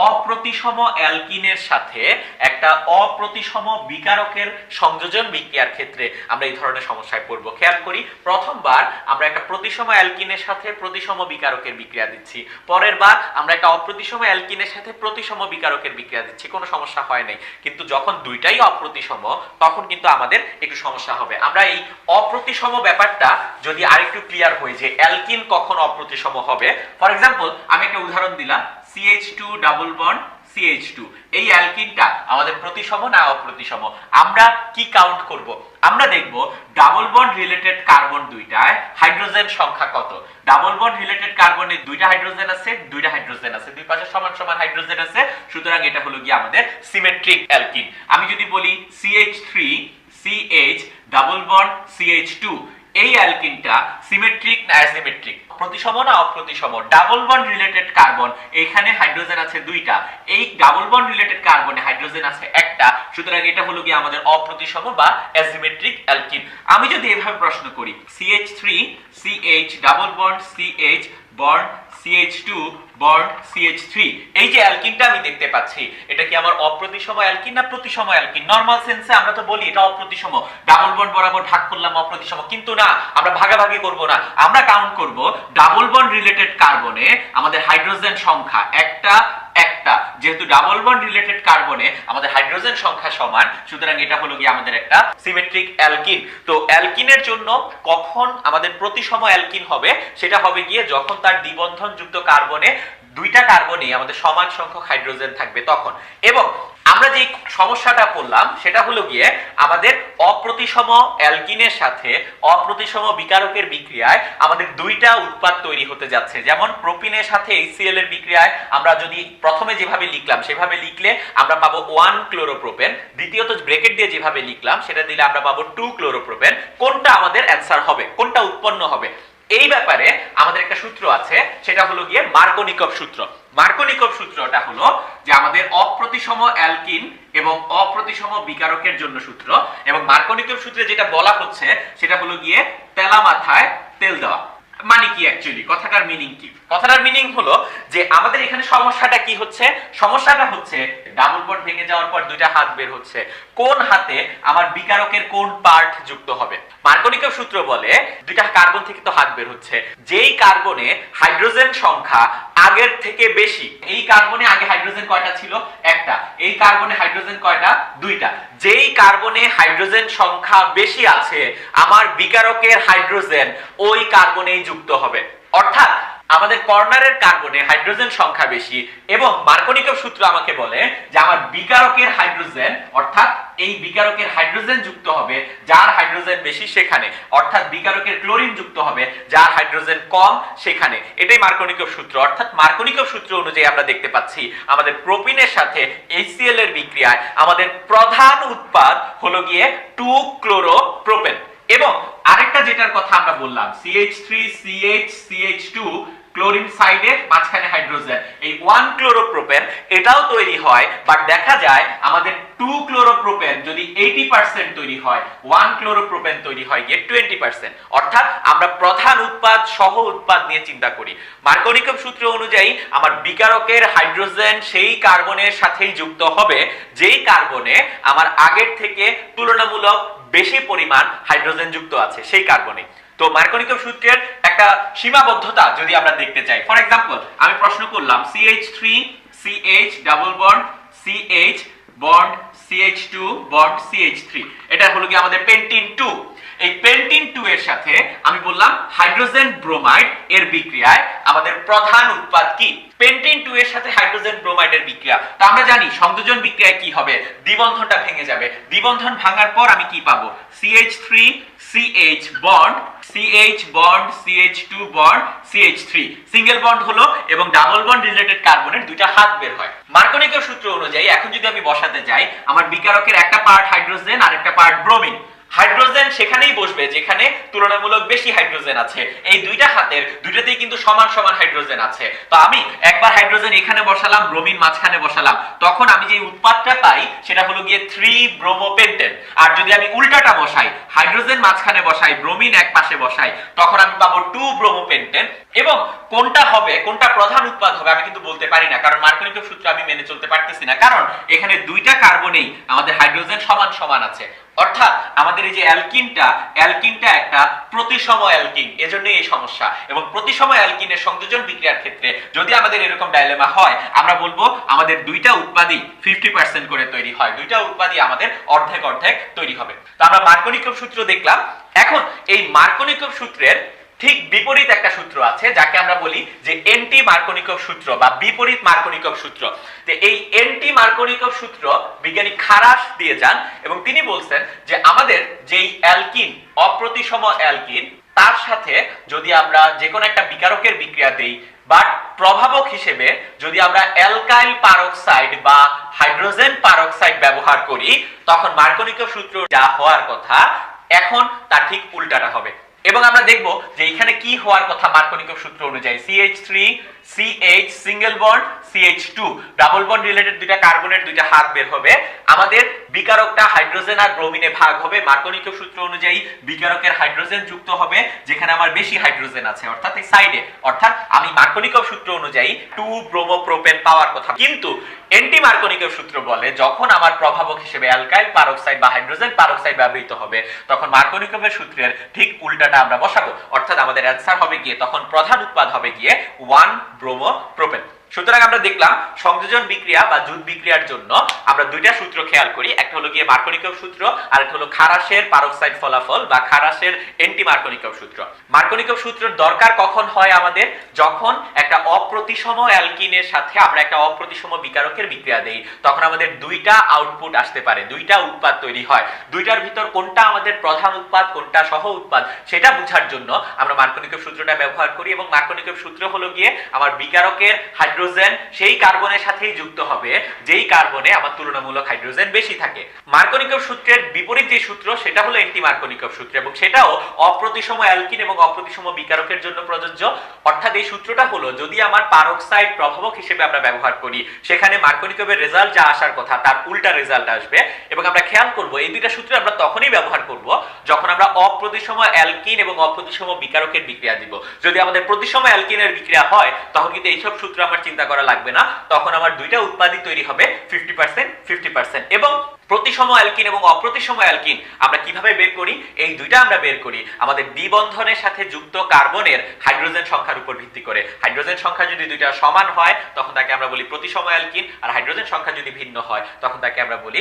[SPEAKER 1] অপ্রতিসম অ্যালকিনের সাথে একটা অপ্রতিসম বিকারকের সংযোজন বিক্রিয়ার ক্ষেত্রে আমরা এই ধরনের সমস্যায় পড়ব। খেয়াল করি, প্রথমবার আমরা একটা প্রতিসম অ্যালকিনের সাথে প্রতিসম বিকারকের বিক্রিয়া দিচ্ছি, পরের বার আমরা একটা অপ্রতিসম অ্যালকিনের সাথে প্রতিসম বিকারকের বিক্রিয়া দিচ্ছি, কোনো সমস্যা হয় নাই। কিন্তু যখন দুইটাই অপ্রতিসম তখন কিন্তু আমাদের একটু সমস্যা হবে। আমরা এই অপ্রতিসম ব্যাপারটা যদি আরেকটু ক্লিয়ার হই যে অ্যালকিন কখন অপ্রতিসম হবে, ফর এক্সাম্পল আমি একটা উদাহরণ দিলাম, CH2 ডাবল বন্ড CH2, এই অ্যালকিনটা আমাদের প্রতিসম না অপ্রতিসম? আমরা কি কাউন্ট করব? আমরা দেখব ডাবল বন্ড রিলেটেড কার্বন দুইটায় হাইড্রোজেন সংখ্যা কত। ডাবল বন্ড রিলেটেড কার্বনে দুইটা হাইড্রোজেন আছে, দুই পাশে সমান সমান হাইড্রোজেন আছে, সুতরাং এটা হলো গিয়ে আমাদের সিমেট্রিক অ্যালকিন। আমি যদি বলি CH3 CH double bond CH2, এই অ্যালকিনটা সিমেট্রিক না অ্যাসিমেট্রিক, প্রতিসম না অপ্রতিসম? ডাবল বন্ড রিলেটেড কার্বন এখানে হাইড্রোজেন আছে দুইটা, এই ডাবল বন্ড রিলেটেড কার্বনে হাইড্রোজেন আছে একটা, সুতরাং এটা হলো কি আমাদের অপ্রতিসম বা অ্যাসিমেট্রিক অ্যালকিন। আমি যদি এভাবে প্রশ্ন করি CH3 CH double bond CH bond CH2 bond CH3, এই যে অ্যালকিনটা আমি দেখতে পাচ্ছি এটা কি আমার অপ্রতিসম অ্যালকিন না প্রতিসম অ্যালকিন? নরমাল সেন্সে আমরা তো বলি এটা অপ্রতিসম, ডাবল বন্ড বরাবর ভাগ করলাম অপ্রতিসম, কিন্তু না, আমরা ভাগাভাগি করব না, আমরা কাউন্ট করব ডাবল বন্ড রিলেটেড কার্বনে আমাদের হাইড্রোজেন সংখ্যা একটা, যেহেতু ডাবল বন্ড রিলেটেড কার্বনে আমাদের হাইড্রোজেন সংখ্যা সমান, সুতরাং এটা হলো কি আমাদের একটা সিমেট্রিক অ্যালকিন। তো অ্যালকিনের জন্য কখন আমাদের প্রতিসম অ্যালকিন হবে, সেটা হবে গিয়ে যখন তার দ্বিবন্ধন যুক্ত কার্বনে দুইটা কার্বনে আমাদের সমান সংখ্যক হাইড্রোজেন থাকবে তখন। এবং আমরা যে সমস্যাটা পড়লাম সেটা হলো গিয়ে আমাদের অপ্রতিসম অ্যালকিনের সাথে অপ্রতিসম বিকারকের বিক্রিয়ায় আমাদের দুইটা উৎপাদ তৈরি হতে যাচ্ছে। যেমন প্রোপিনের সাথে HCl এর বিক্রিয়ায় আমরা যদি প্রথমে যেভাবে লিখলাম সেভাবে লিখলে আমরা পাবো 1 ক্লোরোপ্রোপেন, দ্বিতীয়ত ব্র্যাকেট দিয়ে যেভাবে লিখলাম সেটা দিলে আমরা পাবো 2 ক্লোরোপ্রোপেন। কোনটা আমাদের অ্যান্সার হবে, কোনটা উৎপন্ন হবে, এই ব্যাপারে আমাদের একটা সূত্র আছে, সেটা হলো গিয়ে মার্কোনিকভ সূত্র। মার্কোনিকভ সূত্রটা হলো যে আমাদের অপ্রতিসম অ্যালকিন এবং অপ্রতিসম বিকারকের জন্য সূত্র, এবং মার্কোনিকভ সূত্রে যেটা বলা হচ্ছে সেটা হলো গিয়ে তেলা মাথায় তেল দেওয়া। মানে কি অ্যাকচুয়ালি কথাটার মিনিং কি? কথাটার মিনিং হলো যে আমাদের এখানে সমস্যাটা কি হচ্ছে, সমস্যাটা হচ্ছে ডাবল বন্ড ভেঙে যাওয়ার পর দুইটা হাত বের হচ্ছে, কোন হাতে আমার বিকারকের কোন পার্ট যুক্ত হবে? মার্কোনিকভ সূত্র বলে দুইটা কার্বন থেকে তো হাত বের হচ্ছে, যেই কার্বনে হাইড্রোজেন সংখ্যা আগের থেকে বেশি, এই কার্বনে আগে হাইড্রোজেন কয়টা ছিল? একটা, এই কার্বনে হাইড্রোজেন কয়টা? দুইটা, যেই কার্বনে হাইড্রোজেন সংখ্যা বেশি আছে আমার বিকারকের হাইড্রোজেন ওই কার্বনেই যুক্ত হবে। অর্থাৎ আমাদের কর্নারের কার্বনে হাইড্রোজেন সংখ্যা বেশি এবং মার্কোনিকভ সূত্র আমাকে বলে যে আমার বিকারকের হাইড্রোজেন, অর্থাৎ এই বিকারকের হাইড্রোজেন যুক্ত হবে যার হাইড্রোজেন বেশি সেখানে, অর্থাৎ বিকারকের ক্লোরিন যুক্ত হবে যার হাইড্রোজেন কম সেখানে। এটাই মার্কোনিকভ সূত্র। অর্থাৎ মার্কোনিকভ সূত্র অনুযায়ী আমরা দেখতে পাচ্ছি আমাদের প্রোপিনের সাথে HCl এর বিক্রিয়ায় আমাদের প্রধান উৎপাদ হলো গিয়ে 2 ক্লোরোপ্রোপেন। এবং আরেকটা যেটার কথা আমরা বললাম CH3 CH CH2 ক্লোরিন সাইডে মাঝখানে হাইড্রোজেন, এই 1 ক্লোরোপ্রোপেন এটাও তৈরি হয়, বাট দেখা যায় আমাদের 2 ক্লোরোপ্রোপেন যদি 80% তৈরি হয়, 1 ক্লোরোপ্রোপেন তৈরি হয় গিয়ে 20%। অর্থাৎ আমরা প্রধান উৎপাদ সহ উৎপাদ নিয়ে চিন্তা করি। মার্কোনিকভ সূত্র অনুযায়ী আমার বিকারকের হাইড্রোজেন সেই কার্বনের সাথেই যুক্ত হবে যেই কার্বনে আমার আগের থেকে তুলনামূলক বেশি পরিমাণ হাইড্রোজেন যুক্ত আছে সেই কার্বনে। তো মার্কোনিকভ সূত্রের একটা সীমাবদ্ধতা যদি আমরা দেখতে চাই, ফর এক্সাম্পল আমি প্রশ্ন করলাম CH3 CH double bond CH bond CH2 bond CH3, এটা হলো কি আমাদের পেন্টিন 2। এই পেন্টিন 2 এর সাথে আমি বললাম হাইড্রোজেন ব্রোমাইড এর বিক্রিয়ায় আমাদের প্রধান উৎপাদ কি? পেন্টিন 2 এর সাথে হাইড্রোজেন ব্রোমাইডের বিক্রিয়া। তো আমরা জানি সংযোজন বিক্রিয়ায় কি হবে, দ্বিবন্ধনটা ভেঙে যাবে। দ্বিবন্ধন ভাঙার পর আমি কি পাবো? CH3 CH bond, CH bond CH2 bond CH3, single bond হলো এবং ডাবল বন্ড রিলেটেড কার্বনের দুইটা হাত বের হয়। মার্কোনিকের সূত্র অনুযায়ী এখন যদি আমি বসাতে যাই, আমার বিকারকের একটা পার্ট হাইড্রোজেন আর একটা পার্ট ব্রোমিন। হাইড্রোজেন সেখানেই বসবে যেখানে তুলনামূলক বেশি হাইড্রোজেন আছে। এই দুইটা হাতের দুইটাতেই কিন্তু সমান সমান হাইড্রোজেন আছে। তো আমি একবার হাইড্রোজেন এখানে বসালাম, ব্রোমিন মাঝখানে বসালাম, তখন আমি যে উৎপাদটা পাই সেটা হলো গিয়ে 3 ব্রোমোপেন্টেন। আর যদি আমি উল্টাটা বসাই, হাইড্রোজেন মাঝখানে বসাই, ব্রোমিন এক পাশে বসাই, তখন আমি পাবো 2 ব্রোমোপেন্টেন। এবং কোনটা হবে, কোনটা প্রধান উৎপাদ হবে আমি কিন্তু বলতে পারি না, কারণ মার্কোনিকের সূত্র আমি মেনে চলতে পারতেছি না, কারণ এখানে দুইটা কার্বনেই আমাদের হাইড্রোজেন সমান সমান আছে। অর্থাৎ আমাদের এই যে অ্যালকিনটা একটা প্রতিসম অ্যালকিন, এজন্যই এই সমস্যা। এবং প্রতিসম অ্যালকিনের সংযোজন বিক্রিয়ার ক্ষেত্রে যদি আমাদের এরকম ডাইলেমা হয়, আমরা বলবো আমাদের দুইটা উৎপাদই 50% করে তৈরি হয়, দুইটা উৎপাদই আমাদের অর্ধেক অর্ধেক তৈরি হবে। তো আমরা মার্কোনিকভ সূত্র দেখলাম। এখন এই মার্কোনিকভ সূত্রের ঠিক বিপরীত একটা সূত্র আছে যাকে আমরা বলি যে এন্টি মার্কোনিকভ সূত্র বা বিপরীত মার্কোনিকভ সূত্র। তো এই এন্টি মার্কোনিকভ সূত্র বিজ্ঞানী খারাস দিয়ে যান এবং তিনি বলছেন যে আমাদের যেই অ্যালকিন, অপ্রতিসম অ্যালকিন, তার সাথে যদি আমরা যে কোনো একটা বিকারকের বিক্রিয়া দেই, বাট প্রভাবক হিসেবে যদি আমরা অ্যালকাইল পারক্সাইড বা হাইড্রোজেন পারক্সাইড ব্যবহার করি, তখন মার্কোনিকভ সূত্র যা হওয়ার কথা এখন তার ঠিক উল্টাটা হবে। এবং আমরা দেখব যে এখানে কি হওয়ার কথা মার্কোনিকভ সূত্র অনুযায়ী। CH3 CH single bond CH2 double bond related দুইটা কার্বনের দুইটা হাত বের হবে। আমাদের বিকারকটা হাইড্রোজেন আর ব্রোমিনে ভাগ হবে। মার্কোনিকভ সূত্র অনুযায়ী বিকারকের হাইড্রোজেন যুক্ত হবে যেখানে আমার বেশি হাইড্রোজেন আছে, অর্থাৎ এই সাইডে। অর্থাৎ আমি মার্কোনিকভ সূত্র অনুযায়ী 2 ব্রোমোপ্রোপেন পাওয়ার কথা। কিন্তু এন্টি মার্কোনিকভ সূত্র বলে যখন আমার প্রভাবক হিসেবে অ্যালকাইল পারক্সাইড বা হাইড্রোজেন পারক্সাইড ব্যবহৃত হবে, তখন মার্কোনিকভের সূত্রের ঠিক উল্টাটা আমরা বসাবো। অর্থাৎ আমাদের অ্যান্সার হবে গিয়ে তখন প্রধান উৎপাদ হবে গিয়ে 1 ব্রোমোপ্রোপেন। সুতরাং আমরা দেখলাম সংযোজন বিক্রিয়া বা জুট বিক্রিয়ার জন্য আমরা দুইটা সূত্র খেয়াল করি, একটা হলো গিয়ে মার্কোনিকভ সূত্র আর একটা হলো খারাসের পারক্সাইড ফলাফল বা খারাসের এন্টি মার্কোনিকভ সূত্র। মার্কোনিকভ সূত্রের দরকার কখন হয় আমাদের? যখন একটা অপ্রতিসম অ্যালকিনের সাথে আমরা একটা অপ্রতিসম বিকারকের বিক্রিয়া দেই, তখন আমাদের দুইটা আউটপুট আসতে পারে, দুইটা উৎপাদ তৈরি হয়। দুইটার ভিতর কোনটা আমাদের প্রধান উৎপাদ, কোনটা সহ উৎপাদ, সেটা বোঝার জন্য আমরা মার্কোনিকভ সূত্রটা ব্যবহার করি। এবং মার্কোনিকভ সূত্র হলো গিয়ে আমার বিকারকের হাইড্রোজেন সেই কার্বনের সাথেই যুক্ত হবে যেই কার্বনে আমার তুলনামূলক হাইড্রোজেন বেশি থাকে। মার্কোনিকভ সূত্রের বিপরীত যে সূত্র সেটা হলো এন্টি মার্কোনিকভ সূত্র, এবং সেটাও অপ্রতিসম অ্যালকিন এবং অপ্রতিসম বিকারকের জন্য প্রযোজ্য। অর্থাৎ এই সূত্রটা হলো যদি আমার পারক্সাইড প্রভাবক হিসেবে আমরা ব্যবহার করি, সেখানে মার্কোনিকভের রেজাল্ট যা আসার কথা তার উল্টা রেজাল্ট আসবে। এবং আমরা খেয়াল করব এই দুইটা সূত্র আমরা তখনই ব্যবহার করব যখন আমরা অপ্রতিসম অ্যালকিন এবং অপ্রতিসম বিকারকের বিক্রিয়া দিব। যদি আমাদের প্রতিসম অ্যালকিনের বিক্রিয়া হয় তখন কিন্তু এইসব সূত্র আমার চিন্তা করা লাগবে না, তখন আমার দুইটা উৎপাদই তৈরি হবে 50% এবং প্রতিসম অ্যালকিন এবং অপ্রতিসম অ্যালকিন আমরা কিভাবে বের করি? এই দুইটা আমরা বের করি আমাদের দ্বিবন্ধনের সাথে যুক্ত কার্বনের হাইড্রোজেন সংখ্যার উপর ভিত্তি করে। হাইড্রোজেন সংখ্যা যদি দুইটা সমান হয় তখন তাকে আমরা বলি প্রতিসম অ্যালকিন, আর হাইড্রোজেন সংখ্যা যদি ভিন্ন হয় তখন তাকে আমরা বলি